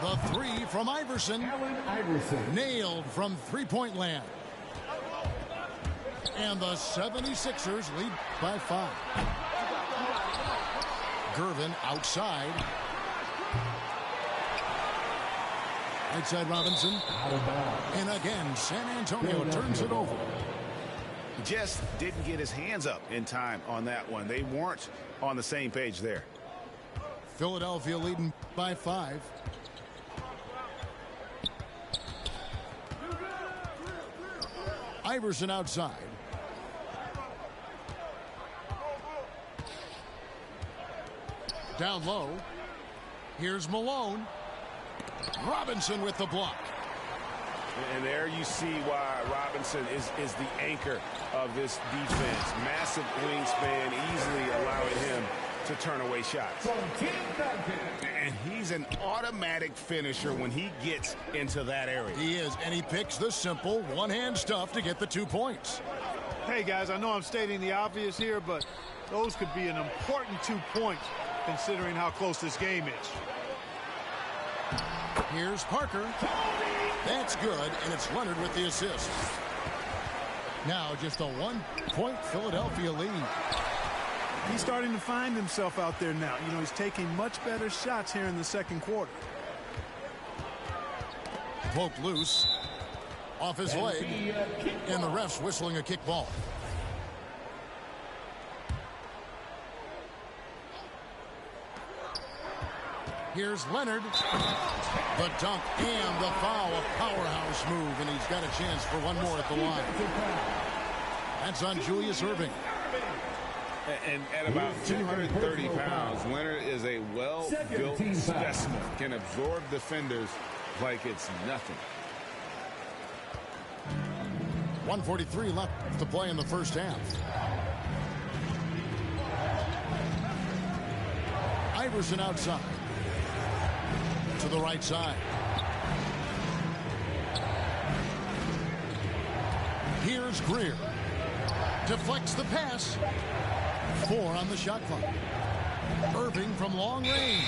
The 3 from Iverson. Nailed from 3-point land. And the 76ers lead by 5. Gervin outside. Right side Robinson. And again, San Antonio turns it over. Just didn't get his hands up in time on that one. They weren't on the same page there. Philadelphia leading by 5. Iverson outside. Down low. Here's Malone. Robinson with the block. And there you see why Robinson is the anchor of this defense. Massive wingspan, easily allowing him to turn away shots. And he's an automatic finisher when he gets into that area. He is, and he picks the simple one-hand stuff to get the 2 points. Hey, guys, I know I'm stating the obvious here, but those could be an important 2 points considering how close this game is. Here's Parker. That's good, and it's Leonard with the assist. Now just a 1-point Philadelphia lead. He's starting to find himself out there now. You know, he's taking much better shots here in the second quarter. Poked loose. Off his leg. And the ref's whistling a kick ball. Here's Leonard. The dunk and the foul. A powerhouse move, and he's got a chance for one more at the line. That's on Julius Erving. And at about 230 pounds, Leonard is a well-built specimen. Can absorb defenders like it's nothing. 1:43 left to play in the first half. Iverson outside. To the right side. Here's Greer. Deflects the pass. 4 on the shot clock. Irving from long range.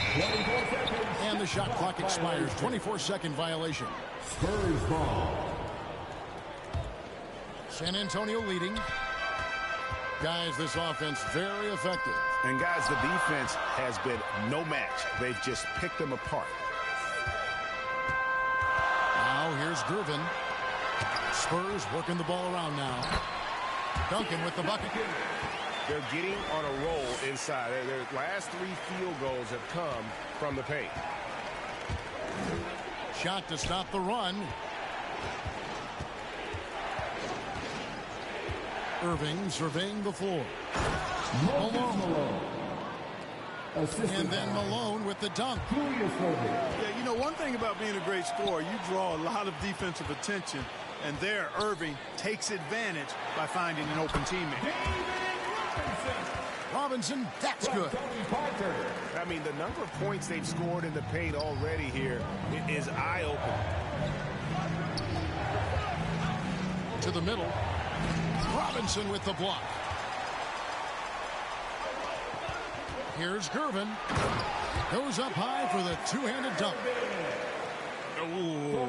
And the shot clock expires. 24-second violation. Spurs ball. San Antonio leading. Guys, this offense very effective. And guys, the defense has been no match. They've just picked them apart. Now here's Gervin. Spurs working the ball around now. Duncan with the bucket. They're getting on a roll inside. Their last 3 field goals have come from the paint. Shot to stop the run. Irving surveying the floor. Malone. And then Malone with the dunk. Yeah, you know, one thing about being a great scorer, you draw a lot of defensive attention, and there Irving takes advantage by finding an open teammate. Robinson, that's good. I mean, the number of points they've scored in the paint already here is eye-opening. To the middle. Robinson with the block. Here's Gervin. Goes up high for the two-handed dunk. Oh,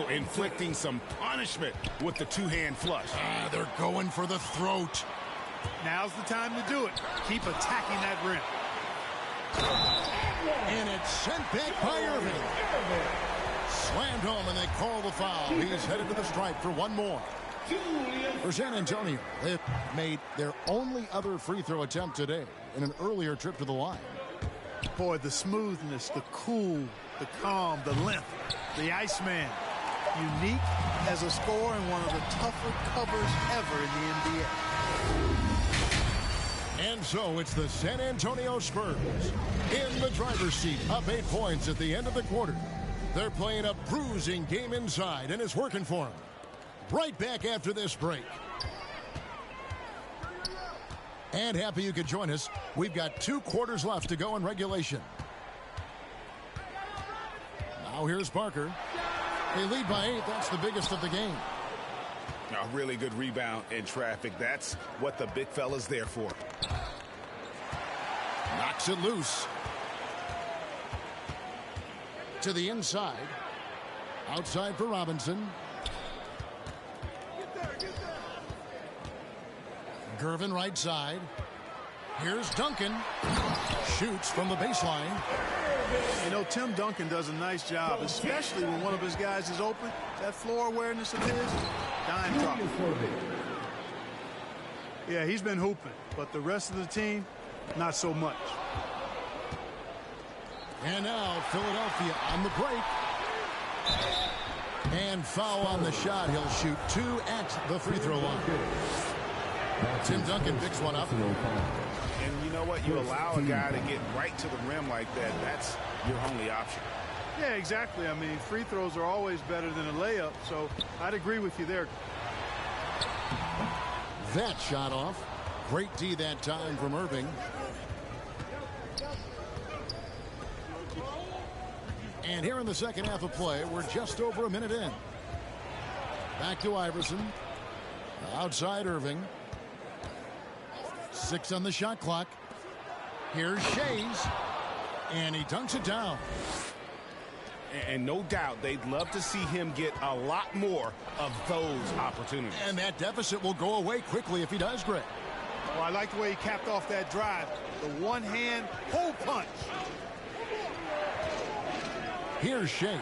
inflicting some punishment with the two-hand flush. They're going for the throat. Now's the time to do it. Keep attacking that rim. And it's sent back by Irving. Slammed home, and they call the foul. He's headed to the stripe for one more. For San Antonio, they've made their only other free throw attempt today in an earlier trip to the line. Boy, the smoothness, the cool, the calm, the length, the Iceman. Unique as a scorer and one of the tougher covers ever in the NBA. And so it's the San Antonio Spurs in the driver's seat, up 8 points at the end of the quarter. They're playing a bruising game inside, and it's working for them. Right back after this break. And happy you could join us. We've got 2 quarters left to go in regulation. Now here's Parker. They lead by 8. That's the biggest of the game. A really good rebound in traffic. That's what the big fella's there for. Knocks it loose. To the inside. Outside for Robinson. Gervin right side. Here's Duncan. Shoots from the baseline. You know, Tim Duncan does a nice job, especially when one of his guys is open. That floor awareness of his, dime drop. Yeah, he's been hooping, but the rest of the team, not so much. And now Philadelphia on the break. And foul on the shot. He'll shoot 2 at the free throw line. Tim Duncan picks one up. And you know what? You allow a guy to get right to the rim like that. That's your only option. Yeah, exactly. I mean, free throws are always better than a layup, so I'd agree with you there. That shot off. Great D that time from Irving. And here in the second half of play, we're just over a minute in. Back to Iverson. Outside Irving. 6 on the shot clock. Here's Shays. And he dunks it down. And no doubt they'd love to see him get a lot more of those opportunities. And that deficit will go away quickly if he does, Greg. Well, I like the way he capped off that drive. The one-hand hole punch. Here's Shays.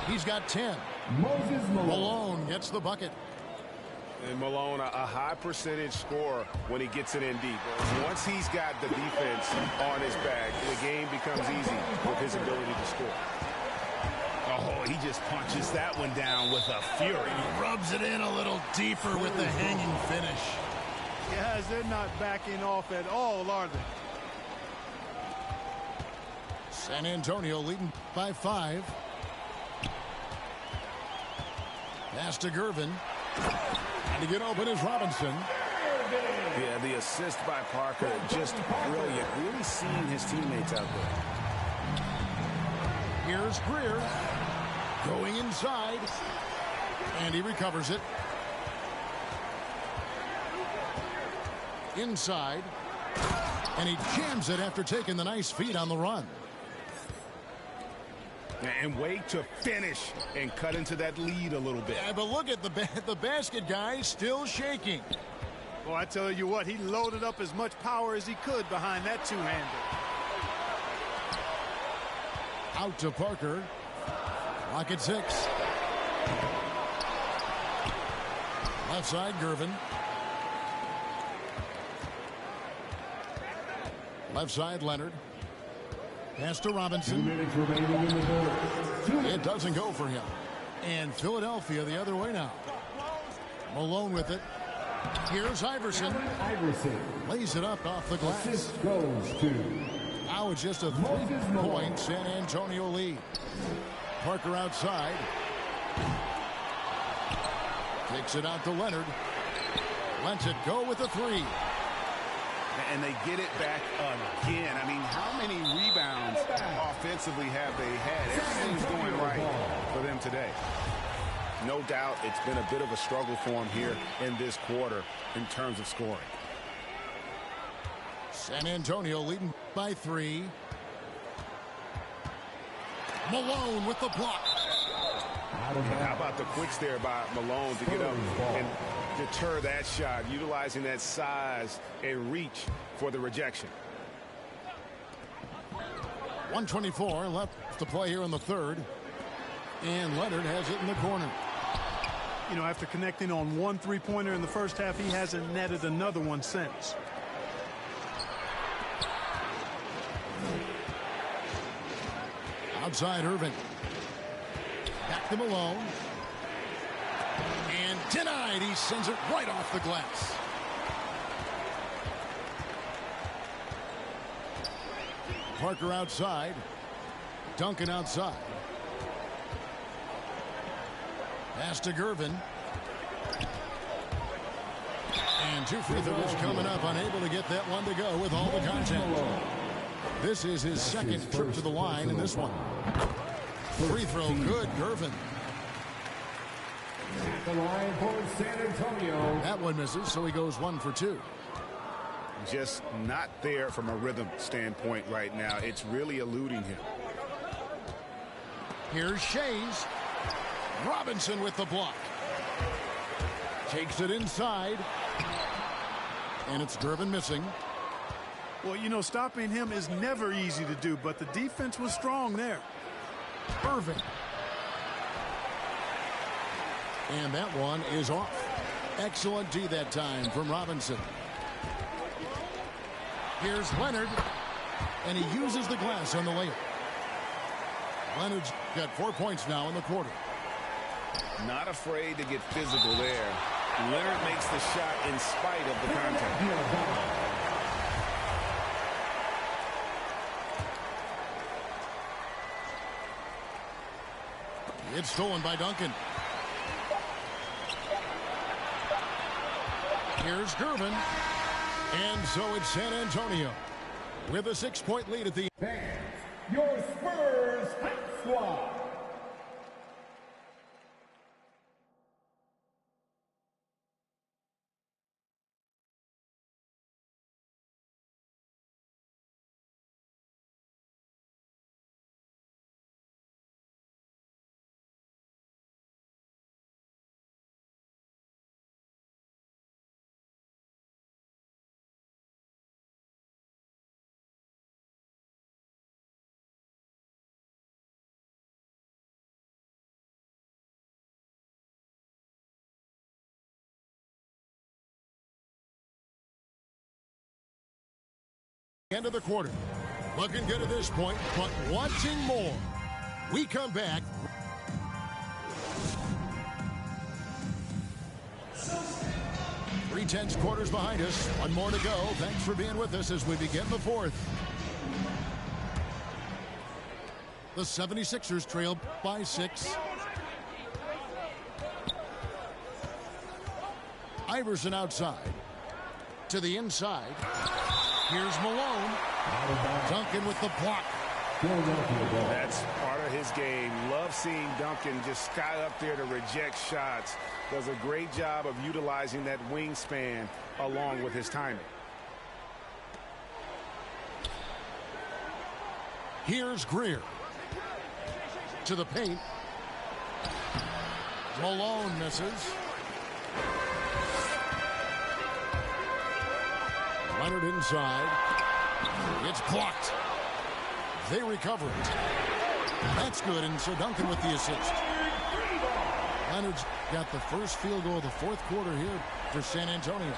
He's got 10. Malone gets the bucket. And Malone, a high percentage scorer when he gets it in deep. Once he's got the defense on his back, the game becomes easy with his ability to score. Oh, he just punches that one down with a fury. He rubs it in a little deeper with the hanging finish. Guys, they're not backing off at all, are they? San Antonio leading by 5. Pass to Gervin. And to get open is Robinson. Yeah, the assist by Parker, just brilliant. Really seeing his teammates out there. Here's Greer. Going inside. And he recovers it. Inside. And he jams it after taking the nice feed on the run. And wait to finish and cut into that lead a little bit. Yeah, but look at the basket, guys, still shaking. Well, I tell you what, he loaded up as much power as he could behind that two-hander. Out to Parker. Clock at 6. Left side, Gervin. Left side, Leonard. Pass to Robinson. 2 minutes remaining in the third. It doesn't go for him. And Philadelphia the other way now. Malone with it. Here's Iverson. Iverson. Lays it up off the glass. Assist goes to Now it's just a Moses 3-point San Antonio lead. Parker outside. Takes it out to Leonard. Lets it go with a 3. And they get it back again. I mean, how many rebounds offensively have they had? Everything's going right for them today. No doubt it's been a bit of a struggle for them here in this quarter in terms of scoring. San Antonio leading by 3. Malone with the block. How about the quicks there by Malone to get up and deter that shot, utilizing that size and reach for the rejection. 1:24 left to play here in the third. And Leonard has it in the corner. You know, after connecting on one three-pointer in the first half, he hasn't netted another one since. Outside Irving. Back to Malone. And denied. He sends it right off the glass. Parker outside. Duncan outside. Pass to Gervin. And 2 free throws coming up. Unable to get that one to go with all the contact. This is his second trip to the line in this one. Free throw good, Gervin. at the line for San Antonio. That one misses, so he goes 1 for 2. Just not there from a rhythm standpoint right now. It's really eluding him. Here's Shays. Robinson with the block. Takes it inside. And it's Gervin missing. Well, you know, stopping him is never easy to do, but the defense was strong there. Irving. And that one is off. Excellent D that time from Robinson. Here's Leonard. And he uses the glass on the layup. Leonard's got 4 points now in the quarter. Not afraid to get physical there. Leonard makes the shot in spite of the contact. It's stolen by Duncan. Here's Gervin. And so it's San Antonio with a 6-point lead at the end. Fans, your Spurs Hype Squad. End of the quarter. Looking good at this point, but wanting more. We come back. 3/10 quarters behind us. One more to go. Thanks for being with us as we begin the fourth. The 76ers trail by 6. Iverson outside. To the inside. Here's Malone. Duncan with the block. That's part of his game. Love seeing Duncan just sky up there to reject shots. Does a great job of utilizing that wingspan along with his timing. Here's Greer. To the paint. Malone misses. Leonard inside. It's blocked. They recover it. That's good, and so Duncan with the assist. Leonard's got the first field goal of the fourth quarter here for San Antonio.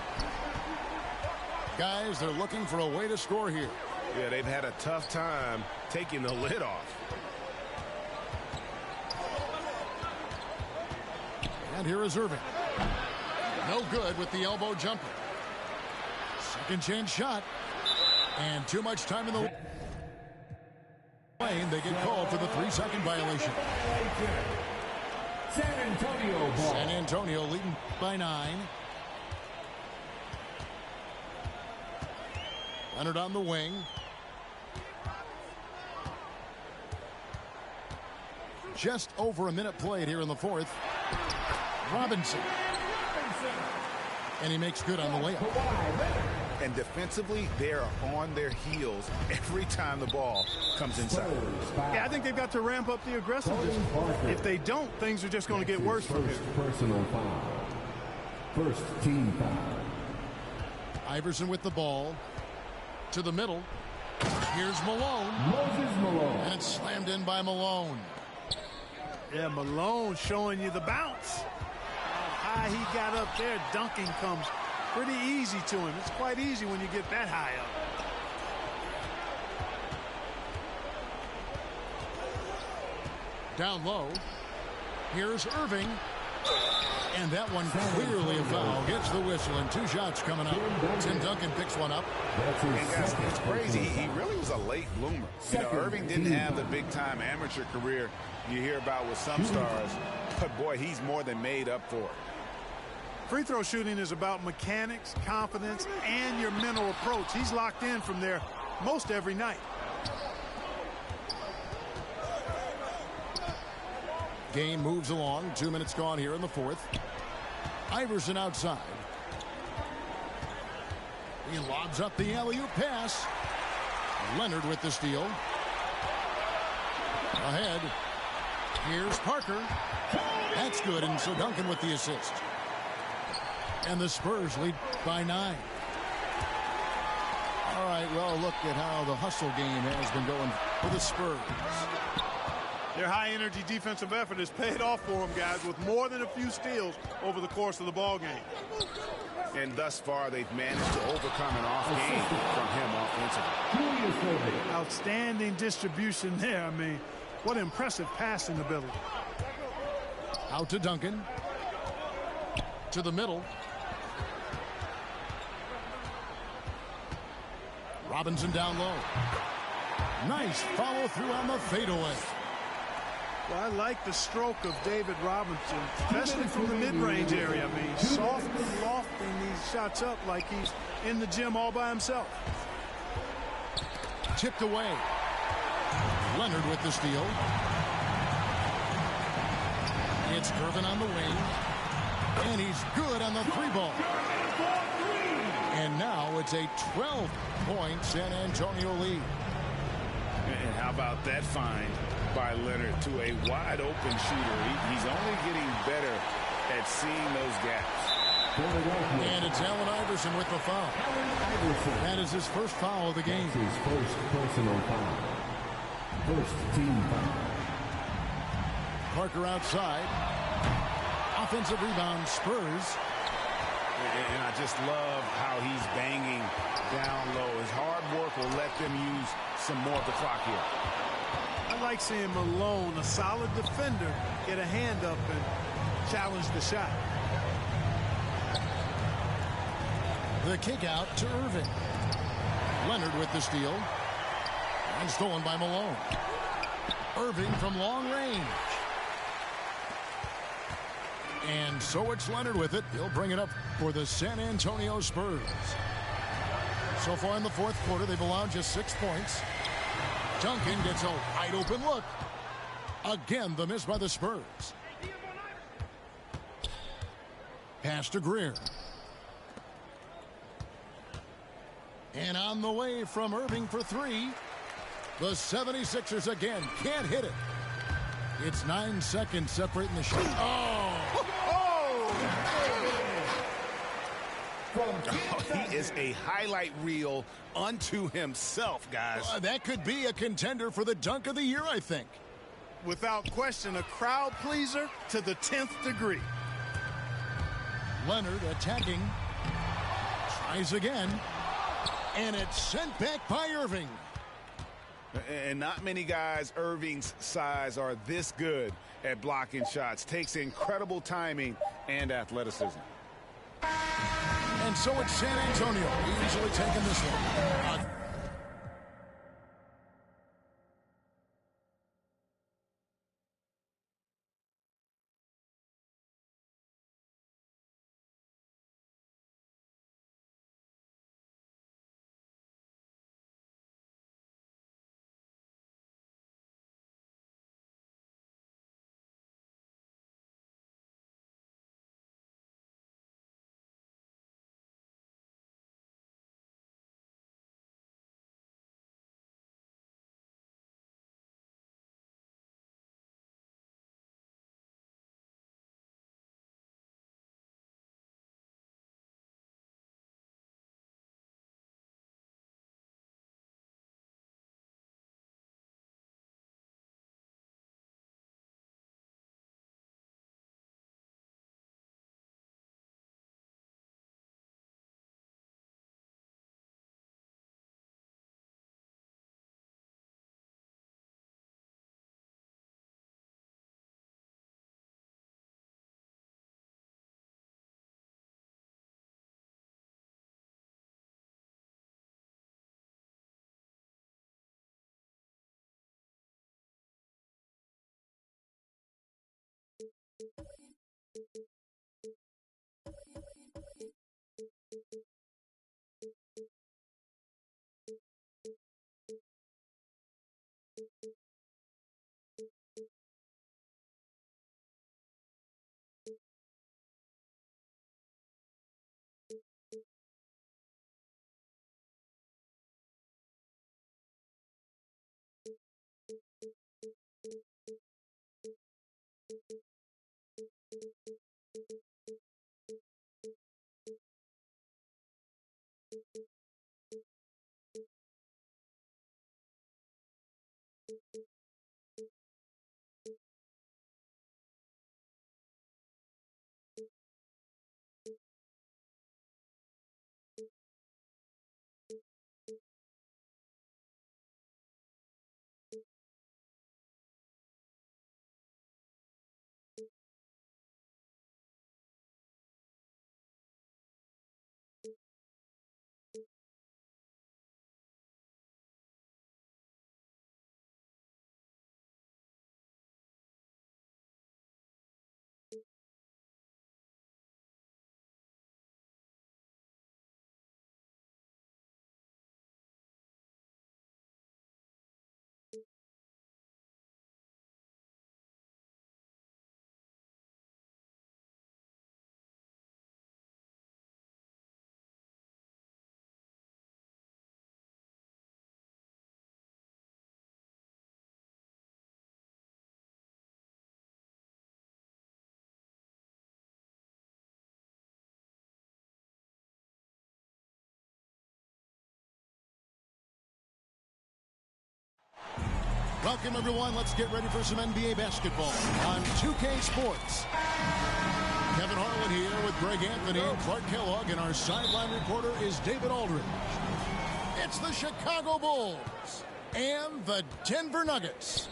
Guys, they're looking for a way to score here. Yeah, they've had a tough time taking the lid off. And here is Irving. No good with the elbow jumper. Second chance shot. And too much time in the lane. They get called for the 3-second violation. San Antonio ball. San Antonio leading by 9. Leonard on the wing. Just over a minute played here in the fourth. Robinson. And he makes good on the layup. And defensively, they're on their heels every time the ball comes inside. Yeah, I think they've got to ramp up the aggressiveness. If they don't, things are just going to get worse from here. Personal foul. First team foul. Iverson with the ball. To the middle. Here's Malone. Moses Malone. And it's slammed in by Malone. Yeah, Malone showing you the bounce. How high he got up there, dunking comes pretty easy to him. It's quite easy when you get that high up. Down low. Here's Irving. And that one clearly a foul. Gets the whistle and 2 shots coming up. Tim Duncan picks one up. And guys, it's crazy. He really was a late bloomer. You know, Irving didn't have the big-time amateur career you hear about with some stars. But, boy, he's more than made up for it. Free throw shooting is about mechanics, confidence, and your mental approach. He's locked in from there most every night. Game moves along. 2 minutes gone here in the fourth. Iverson outside. He lobs up the alley-oop pass. Leonard with the steal. Ahead. Here's Parker. That's good, and so Duncan with the assist. And the Spurs lead by 9. All right, well, look at how the hustle game has been going for the Spurs. Their high-energy defensive effort has paid off for them, guys, with more than a few steals over the course of the ball game. And thus far, they've managed to overcome an off game from him offensively. Outstanding distribution there. I mean, what impressive passing ability. Out to Duncan. To the middle. Robinson down low. Nice follow through on the fadeaway. Well, I like the stroke of David Robinson, especially from the mid-range area. I mean, softly lofting these shots up like he's in the gym all by himself. Tipped away. Leonard with the steal. It's Gervin on the wing. And he's good on the 3-ball. And now it's a 12-point San Antonio lead. And how about that find by Leonard to a wide-open shooter? He's only getting better at seeing those gaps. And it's Allen Iverson with the foul. That is his first foul of the game. His first personal foul. First team foul. Parker outside. Offensive rebound, Spurs. And I just love how he's banging down low. His hard work will let them use some more of the clock here. I like seeing Malone, a solid defender, get a hand up and challenge the shot. The kick out to Irving. Leonard with the steal. And stolen by Malone. Irving from long range. And so it's Leonard with it. He'll bring it up for the San Antonio Spurs. So far in the fourth quarter, they've allowed just 6 points. Duncan gets a wide open look. Again, the miss by the Spurs. Pass to Greer. And on the way from Irving for three. The 76ers again can't hit it. It's 9 seconds separating the shot. Oh! He is a highlight reel unto himself, guys. That could be a contender for the dunk of the year, I think. Without question, a crowd pleaser to the 10th degree. Leonard attacking. Tries again. And it's sent back by Irving. And not many guys Irving's size are this good at blocking shots. Takes incredible timing and athleticism. And so it's San Antonio easily taking this one. Welcome, everyone. Let's get ready for some NBA basketball on 2K Sports. Kevin Harlan here with Greg Anthony and Clark Kellogg, and our sideline reporter is David Aldridge. It's the Chicago Bulls and the Denver Nuggets.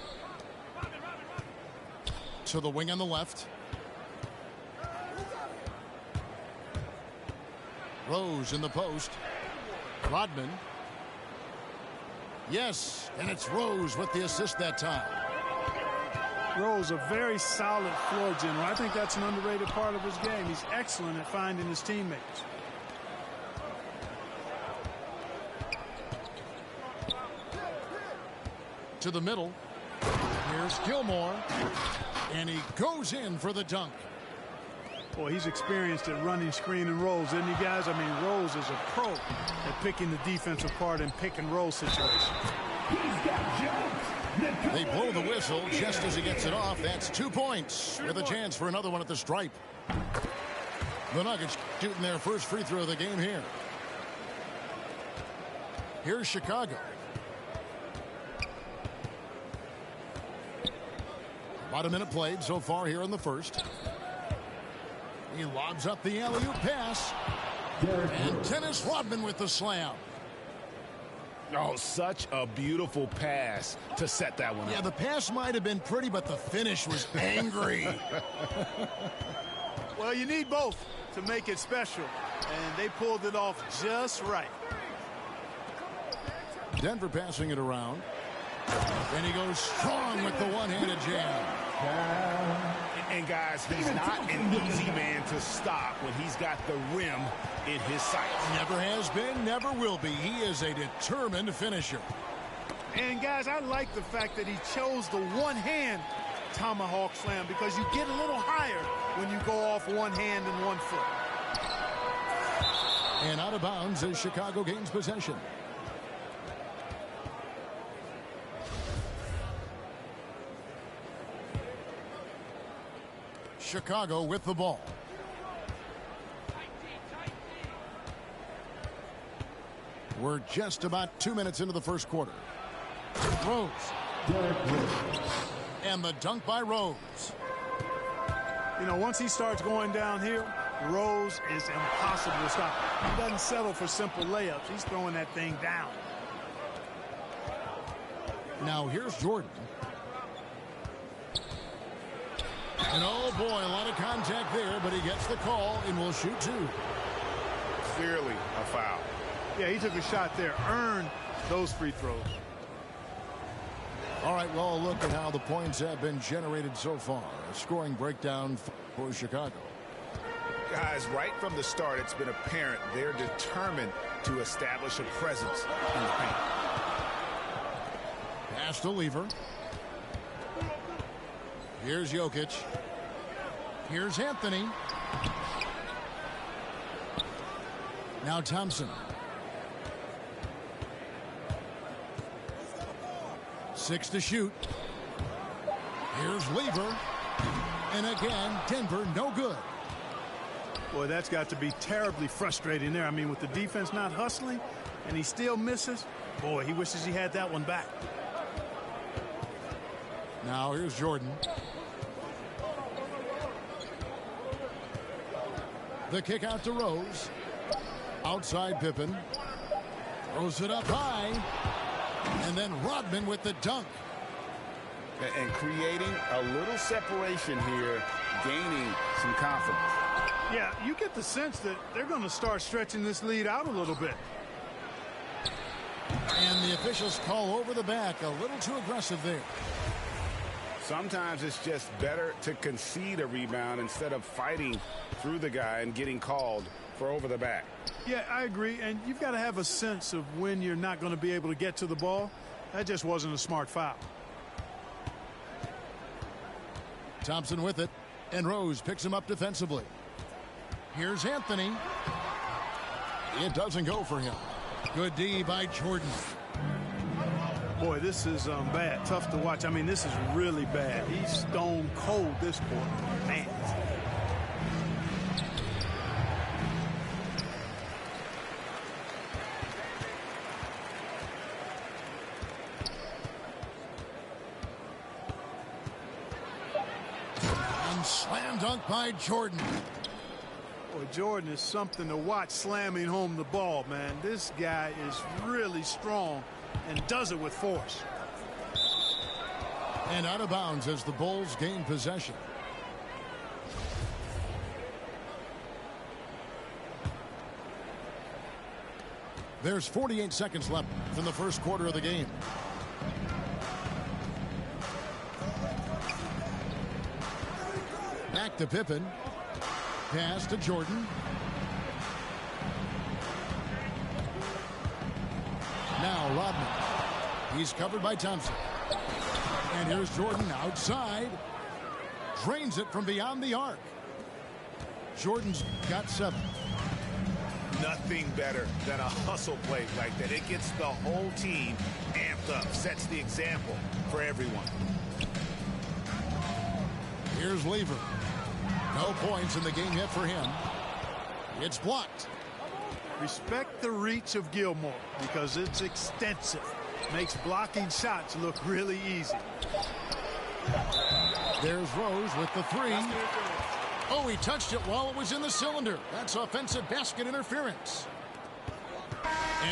To the wing on the left. Rose in the post. Rodman. Yes, and it's Rose with the assist that time. Rose, a very solid floor general. I think that's an underrated part of his game. He's excellent at finding his teammates. To the middle. Here's Gilmore. And he goes in for the dunk. Boy, he's experienced at running screen and rolls, isn't he, guys? I mean, Rose is a pro at picking the defensive part in pick and roll situations. They blow the whistle just as he gets it off. That's 2 points with a chance for another one at the stripe. The Nuggets shooting their first free throw of the game here. Here's Chicago. About a minute played so far here in the first. He lobs up the alley-oop pass. And Dennis Rodman with the slam. Oh, such a beautiful pass to set that one up. Yeah, the pass might have been pretty, but the finish was angry. Well, you need both to make it special, and they pulled it off just right. Denver passing it around. And he goes strong with the one-handed jam. And guys, he's not an easy man to stop when he's got the rim in his sights. Never has been, never will be. He is a determined finisher. And guys, I like the fact that he chose the one-hand tomahawk slam because you get a little higher when you go off one hand and 1 foot. And out of bounds as Chicago gains possession. Chicago with the ball. We're just about 2 minutes into the first quarter. Rose. And the dunk by Rose. You know, once he starts going downhill, Rose is impossible to stop. He doesn't settle for simple layups. He's throwing that thing down. Now here's Jordan. And oh boy, a lot of contact there, but he gets the call and will shoot 2. Clearly a foul. Yeah, he took a shot there, earned those free throws. All right, well, look at how the points have been generated so far. A scoring breakdown for Chicago. Guys, right from the start, it's been apparent they're determined to establish a presence in the paint. Pass to Lever. Here's Jokic. Here's Anthony. Now Thompson. 6 to shoot. Here's Lever. And again, Denver no good. Boy, that's got to be terribly frustrating there. I mean, with the defense not hustling and he still misses, boy, he wishes he had that one back. Now here's Jordan. The kick out to Rose. Outside Pippen. Throws it up high. And then Rodman with the dunk. And creating a little separation here, gaining some confidence. Yeah, you get the sense that they're going to start stretching this lead out a little bit. And the officials call over the back. A little too aggressive there. Sometimes it's just better to concede a rebound instead of fighting through the guy and getting called for over the back. Yeah, I agree. And you've got to have a sense of when you're not going to be able to get to the ball. That just wasn't a smart foul. Thompson with it. And Rose picks him up defensively. Here's Anthony. It doesn't go for him. Good D by Jordan. Boy, this is bad. Tough to watch. I mean, this is really bad. He's stone cold this quarter. Man. slam dunk by Jordan. Boy, Jordan is something to watch slamming home the ball, man. This guy is really strong and does it with force. And out of bounds as the Bulls gain possession. There's 48 seconds left in the first quarter of the game. Back to Pippen. Pass to Jordan. Now Rodman. He's covered by Thompson. And here's Jordan outside. Drains it from beyond the arc. Jordan's got 7. Nothing better than a hustle play like that. It gets the whole team amped up, sets the example for everyone. Here's Lever. No points in the game hit for him. It's blocked. Respect the reach of Gilmore because it's extensive. Makes blocking shots look really easy. There's Rose with the 3. Oh, he touched it while it was in the cylinder. That's offensive basket interference.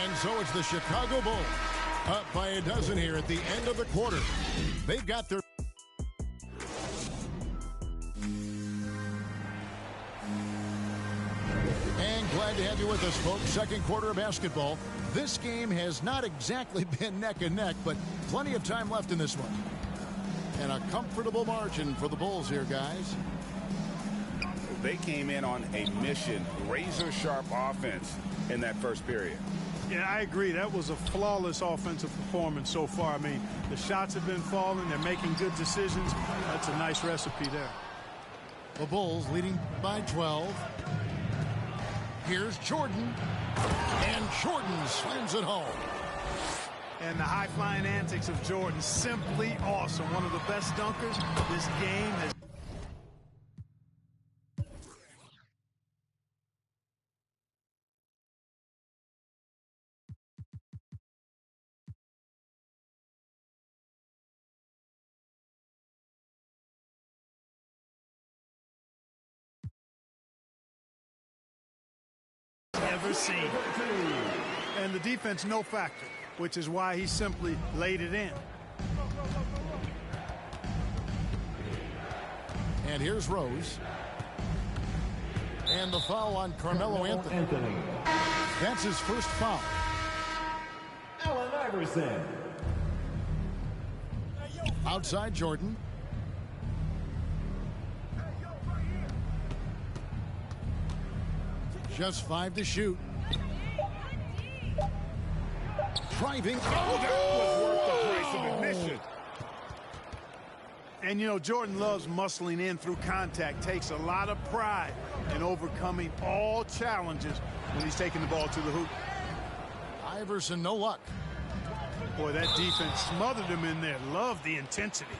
And so it's the Chicago Bulls up by a dozen here at the end of the quarter. They've got their... And glad to have you with us, folks. Second quarter of basketball. This game has not exactly been neck and neck, but plenty of time left in this one. And a comfortable margin for the Bulls here, guys. They came in on a mission, razor-sharp offense in that first period. Yeah, I agree. That was a flawless offensive performance so far. I mean, the shots have been falling. They're making good decisions. That's a nice recipe there. The Bulls leading by 12. Here's Jordan. And Jordan slams it home. And the high-flying antics of Jordan, simply awesome. One of the best dunkers this game has. Ever seen. And the defense no factor, which is why he simply laid it in. And here's Rose. And the foul on Carmelo Anthony. That's his first foul. Allen Iverson. Outside Jordan. Just 5 to shoot. Driving. Oh, that was worth the price of admission. And, you know, Jordan loves muscling in through contact, takes a lot of pride in overcoming all challenges when he's taking the ball to the hoop. Iverson, no luck. Boy, that defense smothered him in there. Love the intensity.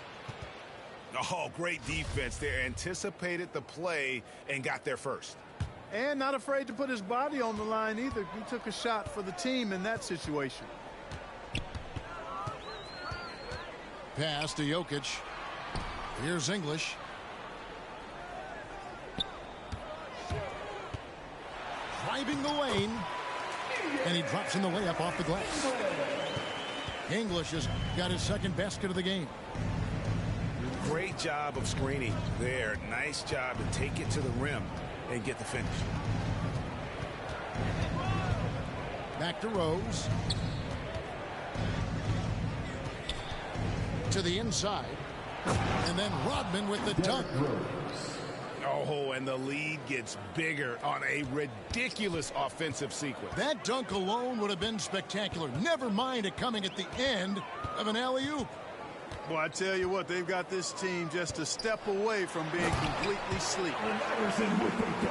Oh, great defense there. Anticipated the play and got there first. And not afraid to put his body on the line either. He took a shot for the team in that situation. Pass to Jokic. Here's English. Driving the lane. And he drops in the layup off the glass. English has got his second basket of the game. Great job of screening there. Nice job to take it to the rim and get the finish. Back to Rose. To the inside. And then Rodman with the dunk. Oh, and the lead gets bigger on a ridiculous offensive sequence. That dunk alone would have been spectacular. Never mind it coming at the end of an alley-oop. Boy, I tell you what, they've got this team just a step away from being completely sleep.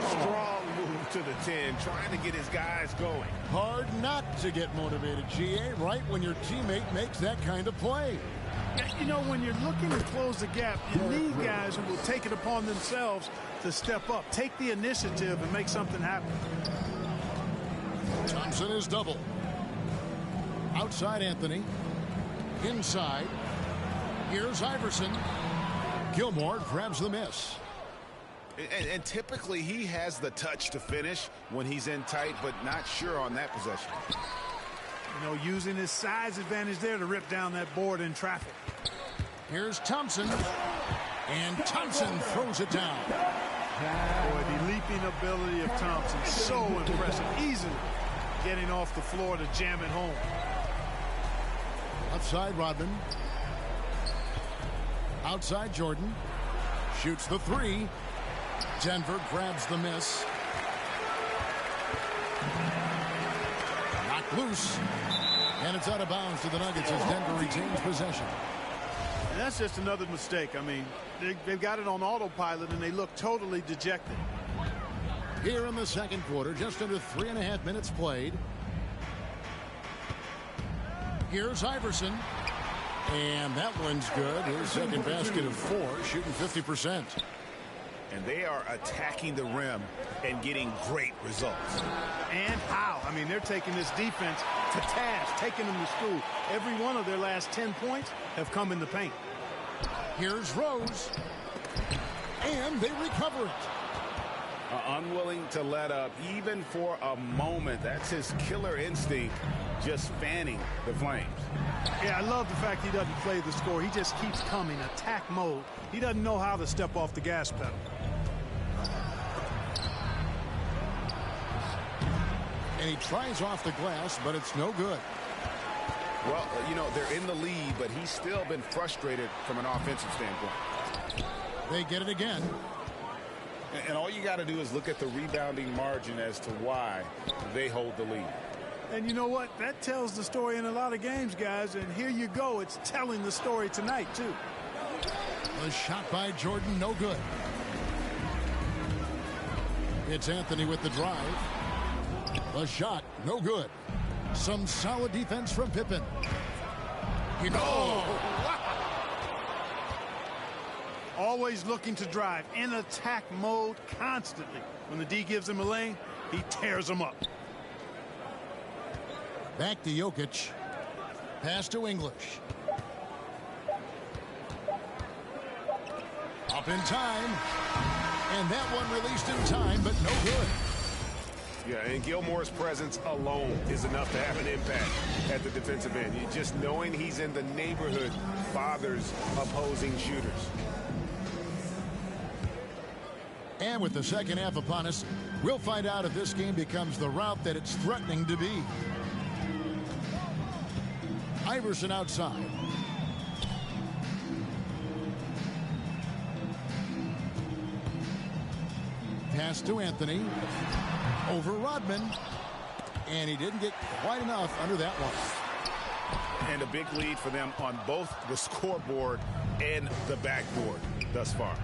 Strong move to the 10, trying to get his guys going. Hard not to get motivated, GA, right when your teammate makes that kind of play. You know, when you're looking to close the gap, you need guys who will take it upon themselves to step up, take the initiative, and make something happen. Thompson is double. Outside Anthony. Inside. Here's Iverson. Gilmore grabs the miss. And typically he has the touch to finish when he's in tight, but not sure on that possession. You know, using his size advantage there to rip down that board in traffic. Here's Thompson. And Thompson throws it down. Boy, the leaping ability of Thompson, so impressive. Easily getting off the floor to jam it home. Outside Rodman. Outside Jordan. Shoots the three. Denver grabs the miss. Knocked loose. And it's out of bounds to the Nuggets as Denver retains possession. And that's just another mistake. I mean, they've got it on autopilot, and they look totally dejected. Here in the second quarter, just under 3.5 minutes played. Here's Iverson. And that one's good. His second basket of 4, shooting 50%. And they are attacking the rim and getting great results. And how? I mean, they're taking this defense to task, taking them to school. Every one of their last 10 points have come in the paint. Here's Rose. And they recover it. Unwilling to let up even for a moment. That's his killer instinct, just fanning the flames. Yeah, I love the fact he doesn't play the score. He just keeps coming, attack mode. He doesn't know how to step off the gas pedal. And he tries off the glass, but it's no good. Well, you know, they're in the lead, but he's still been frustrated from an offensive standpoint. They get it again. And all you got to do is look at the rebounding margin as to why they hold the lead. And you know what? That tells the story in a lot of games, guys. And here you go. It's telling the story tonight, too. A shot by Jordan, no good. It's Anthony with the drive. A shot, no good. Some solid defense from Pippen. Always looking to drive in attack mode constantly. When the D gives him a lane, he tears them up. Back to Jokic. Pass to English. Up in time. And that one released in time, but no good. Yeah, and Gilmore's presence alone is enough to have an impact at the defensive end. You just knowing he's in the neighborhood bothers opposing shooters. And with the second half upon us, we'll find out if this game becomes the route that it's threatening to be. Iverson outside. Pass to Anthony. Over Rodman. And he didn't get quite enough under that one. And a big lead for them on both the scoreboard and the backboard thus far.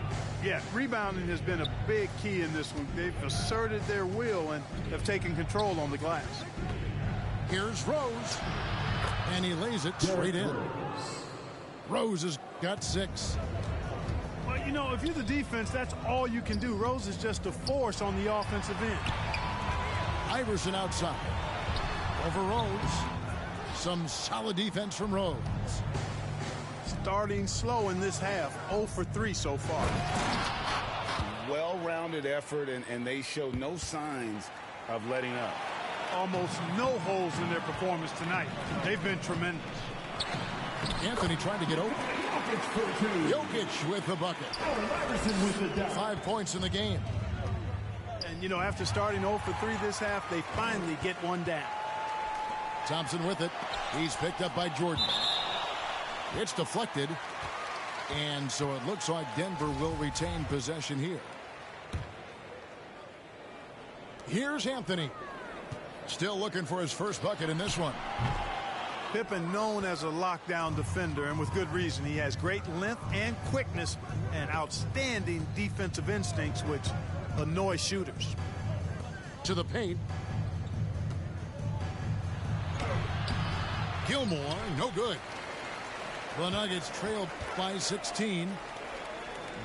Yeah, rebounding has been a big key in this one. They've asserted their will and have taken control on the glass. Here's Rose. And he lays it straight in. Rose has got 6. Well, you know, if you're the defense, that's all you can do. Rose is just a force on the offensive end. Iverson outside. Over Rose. Some solid defense from Rose. Starting slow in this half. 0 for 3 so far. Well-rounded effort, and they show no signs of letting up. Almost no holes in their performance tonight. They've been tremendous. Anthony trying to get open. Jokic with the bucket. 5 points in the game. And, you know, after starting 0 for 3 this half, they finally get one down. Thompson with it. He's picked up by Jordan. It's deflected. And so it looks like Denver will retain possession here. Here's Anthony. Still looking for his first bucket in this one. Pippen known as a lockdown defender, and with good reason. He has great length and quickness and outstanding defensive instincts, which annoy shooters. To the paint. Gilmore, no good. The Nuggets trailed by 16.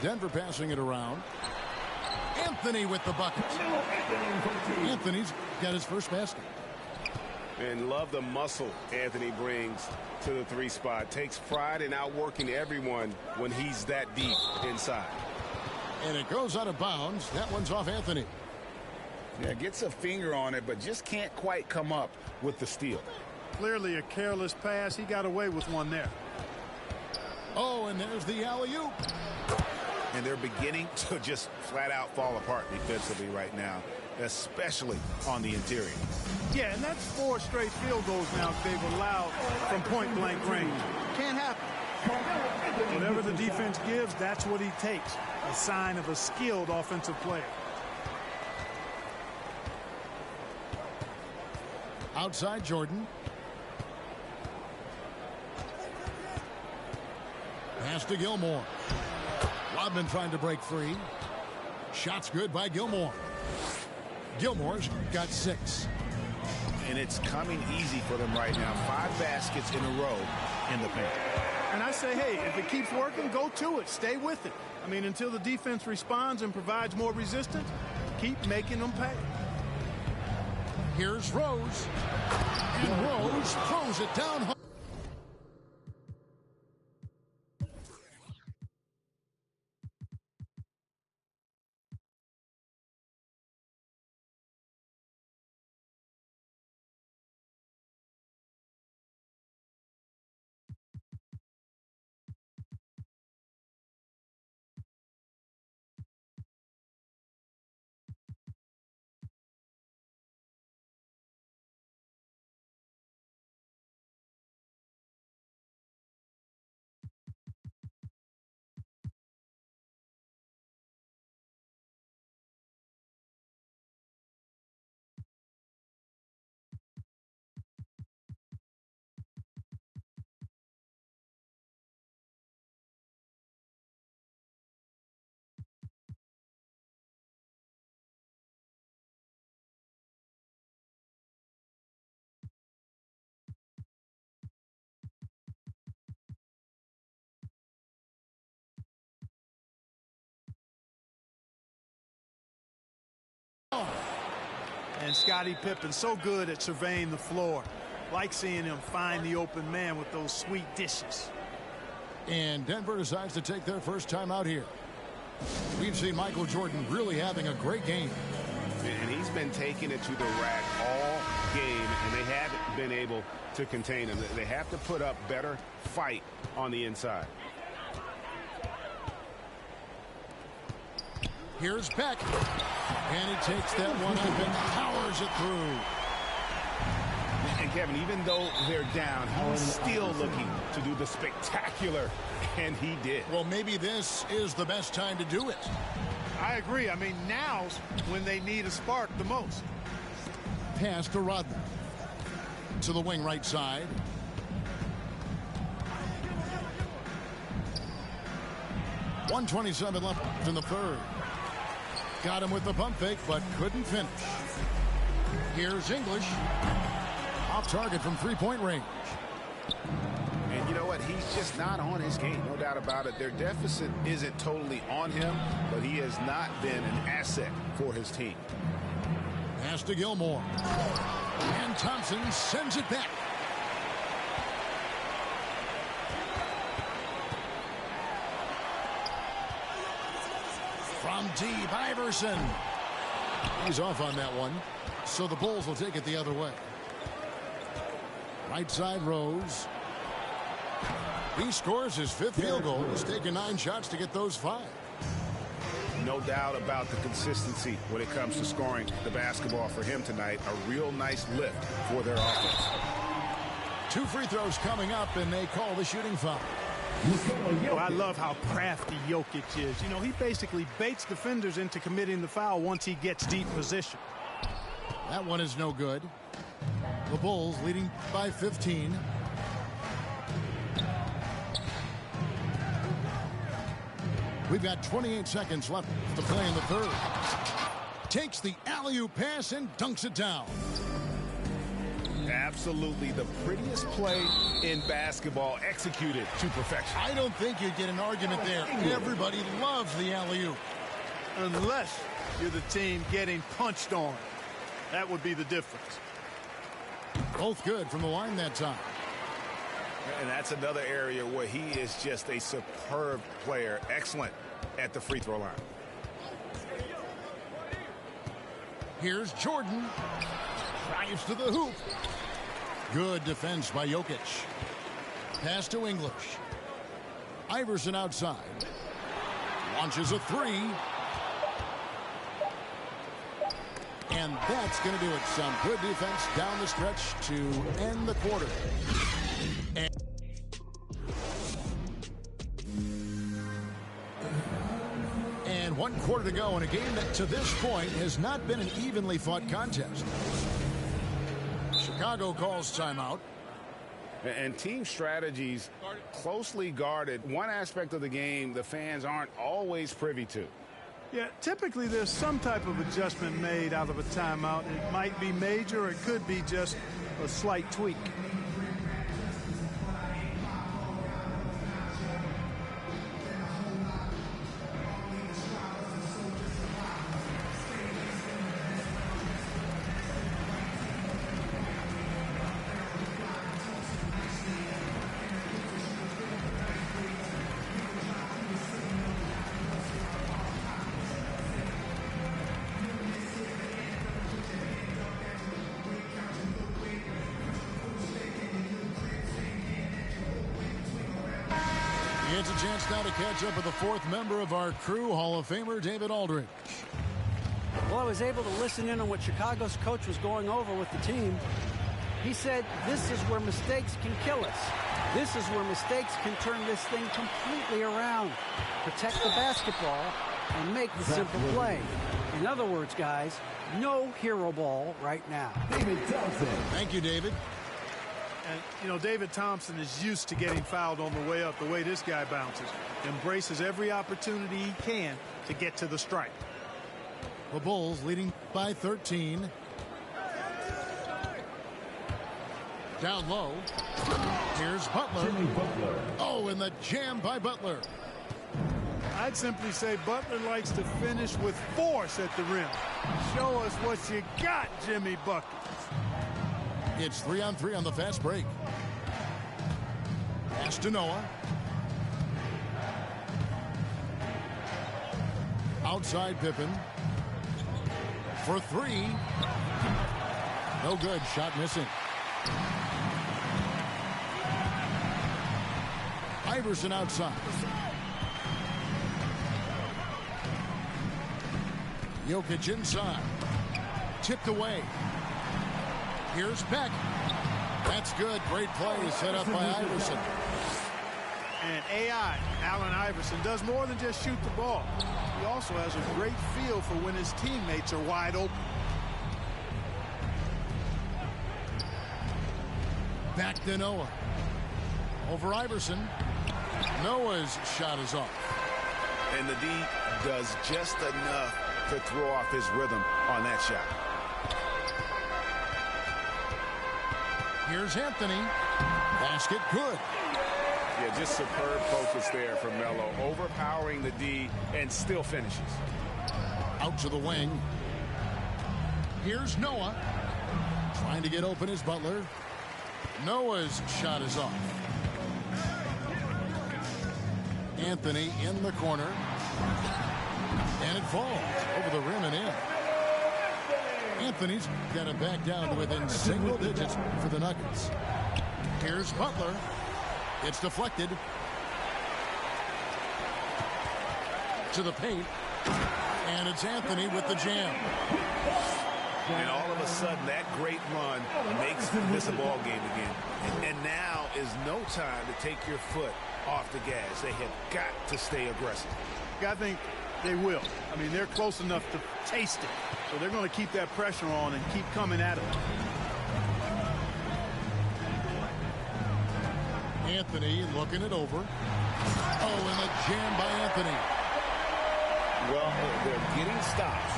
Denver passing it around. Anthony with the bucket. Anthony's got his first basket. And love the muscle Anthony brings to the 3 spot. Takes pride in outworking everyone when he's that deep inside. And it goes out of bounds. That one's off Anthony. Yeah, gets a finger on it, but just can't quite come up with the steal. Clearly a careless pass. He got away with one there. Oh, and there's the alley-oop. And they're beginning to just flat out fall apart defensively right now, especially on the interior. Yeah, and that's 4 straight field goals now they've allowed from point-blank range. Can't happen. Whatever the defense gives, that's what he takes. A sign of a skilled offensive player. Outside Jordan. Pass to Gilmore. Rodman trying to break free. Shot's good by Gilmore. Gilmore's got 6. And it's coming easy for them right now. 5 baskets in a row in the paint. And I say, hey, if it keeps working, go to it. Stay with it. I mean, until the defense responds and provides more resistance, keep making them pay. Here's Rose. And Rose throws it down home. And Scottie Pippen so good at surveying the floor. Like seeing him find the open man with those sweet dishes. And Denver decides to take their first time out here. We've seen Michael Jordan really having a great game. And he's been taking it to the rack all game, and they haven't been able to contain him. They have to put up better fight on the inside. Here's Beck. And he takes that one up and powers it through. And Kevin, even though they're down, he's still looking to do the spectacular, and he did. Well, maybe this is the best time to do it. I agree. I mean, now's when they need a spark the most. Pass to Rodman. To the wing right side. .127 left in the third. Got him with the pump fake, but couldn't finish. Here's English. Off target from three-point range. And you know what? He's just not on his game, no doubt about it. Their deficit isn't totally on him, but he has not been an asset for his team. Pass to Gilmore. And Thompson sends it back. From deep, Iverson. He's off on that one. So the Bulls will take it the other way. Right side, Rose. He scores his 5th field goal. He's taken 9 shots to get those 5. No doubt about the consistency when it comes to scoring the basketball for him tonight. A real nice lift for their offense. 2 free throws coming up, and they call the shooting foul. Oh, I love how crafty Jokic is. You know, he basically baits defenders into committing the foul once he gets deep position. That one is no good. The Bulls leading by 15. We've got 28 seconds left to play in the third. Takes the alley-oop pass and dunks it down. Absolutely the prettiest play in basketball, executed to perfection. I don't think you'd get an argument there. Everybody loves the alley-oop. Unless you're the team getting punched on. That would be the difference. Both good from the line that time. And that's another area where he is just a superb player. Excellent at the free throw line. Here's Jordan. Drives to the hoop. Good defense by Jokic. Pass to English. Iverson outside. Launches a three. And that's going to do it. Some good defense down the stretch to end the quarter. And 1 quarter to go in a game that to this point has not been an evenly fought contest. Chicago calls timeout. And team strategies closely guarded. One aspect of the game the fans aren't always privy to. Yeah, typically there's some type of adjustment made out of a timeout. It might be major, or it could be just a slight tweak. It's a chance now to catch up with the fourth member of our crew, Hall of Famer David Aldridge. Well, I was able to listen in on what Chicago's coach was going over with the team. He said, this is where mistakes can kill us. This is where mistakes can turn this thing completely around. Protect the basketball and make the simple play. In other words, guys, no hero ball right now. David Thompson. Thank you, David. And, you know, David Thompson is used to getting fouled on the way up, the way this guy bounces. Embraces every opportunity he can to get to the stripe. The Bulls leading by 13. Down low. Here's Butler. Jimmy Butler. Oh, and the jam by Butler. I'd simply say Butler likes to finish with force at the rim. Show us what you got, Jimmy Buckets. It's 3-on-3 on the fast break. Pass to Noah. Outside Pippen. For three. No good. Shot missing. Iverson outside. Jokic inside. Tipped away. Here's Beck. That's good. Great play set up by Iverson. And AI, Allen Iverson, does more than just shoot the ball. He also has a great feel for when his teammates are wide open. Back to Noah. Over Iverson. Noah's shot is off. And the D does just enough to throw off his rhythm on that shot. Here's Anthony. Basket good. Yeah, just superb focus there from Melo. Overpowering the D and still finishes. Out to the wing. Here's Noah. Trying to get open is Butler. Noah's shot is off. Anthony in the corner. And it falls over the rim and in. Anthony's got it back down to within single digits for the Nuggets. Here's Butler. It's deflected. To the paint. And it's Anthony with the jam. And all of a sudden, that great run makes this a ball game again. And now is no time to take your foot off the gas. They have got to stay aggressive. I think they will. I mean, they're close enough to taste it. So they're going to keep that pressure on and keep coming at it. Anthony looking it over. Oh, and a jam by Anthony. Well, they're getting stops,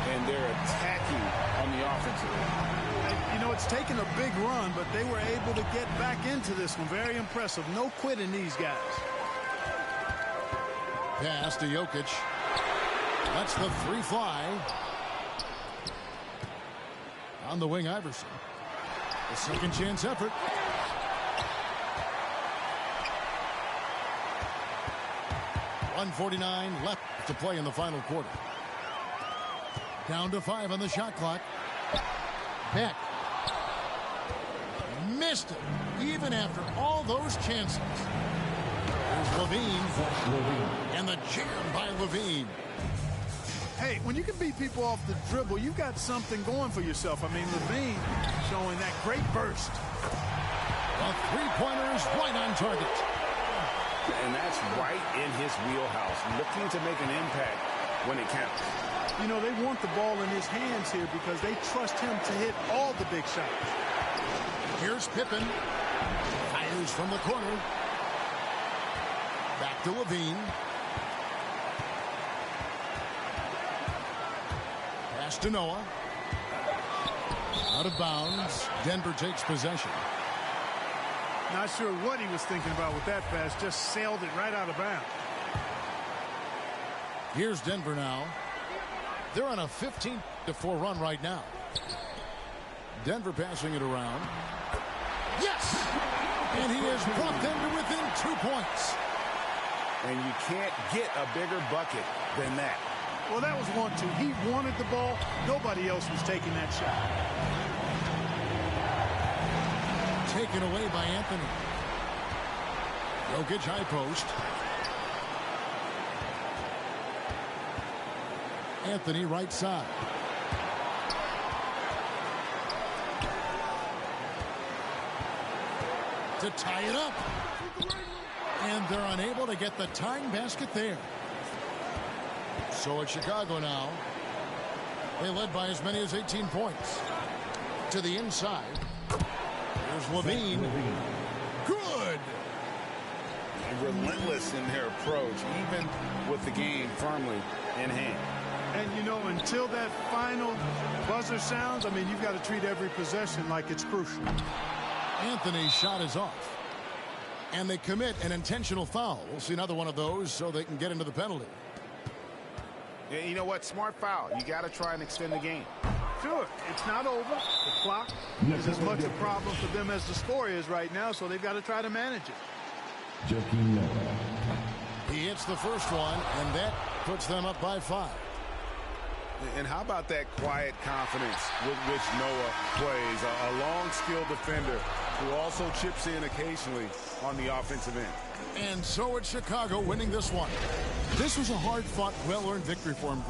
and they're attacking on the offensive end. You know, it's taken a big run, but they were able to get back into this one. Very impressive. No quitting these guys. Pass to Jokic. That's the three fly. On the wing, Iverson. The second chance effort. .149 left to play in the final quarter. Down to 5 on the shot clock. Beck. Missed it, even after all those chances. Here's Levine. And the jam by Levine. Hey, when you can beat people off the dribble, you've got something going for yourself. I mean, Levine showing that great burst. The three-pointers right on target. And that's right in his wheelhouse, looking to make an impact when it counts. You know, they want the ball in his hands here because they trust him to hit all the big shots. Here's Pippen. Fires from the corner. Back to Levine. Pass to Noah. Out of bounds. Denver takes possession. Not sure what he was thinking about with that pass. Just sailed it right out of bounds. Here's Denver now. They're on a 15-4 run right now. Denver passing it around. Yes! And he has brought them to within 2 points. And you can't get a bigger bucket than that. Well, that was 1-2. He wanted the ball. Nobody else was taking that shot. Taken away by Anthony. Jokic high post. Anthony right side. To tie it up. And they're unable to get the tying basket there. So it's Chicago now. They led by as many as 18 points. To the inside. Here's Levine. Good. And relentless in their approach, even with the game firmly in hand. And, you know, until that final buzzer sounds, I mean, you've got to treat every possession like it's crucial. Anthony's shot is off. And they commit an intentional foul. We'll see another one of those so they can get into the penalty. Yeah, you know what? Smart foul. You got to try and extend the game. Sure, it's not over. The clock is as much a problem for them as the score is right now, so they've got to try to manage it. He hits the first one, and that puts them up by 5. And how about that quiet confidence with which Noah plays? A long, skilled defender who also chips in occasionally on the offensive end. And so it's Chicago winning this one. This was a hard-fought, well-earned victory for him.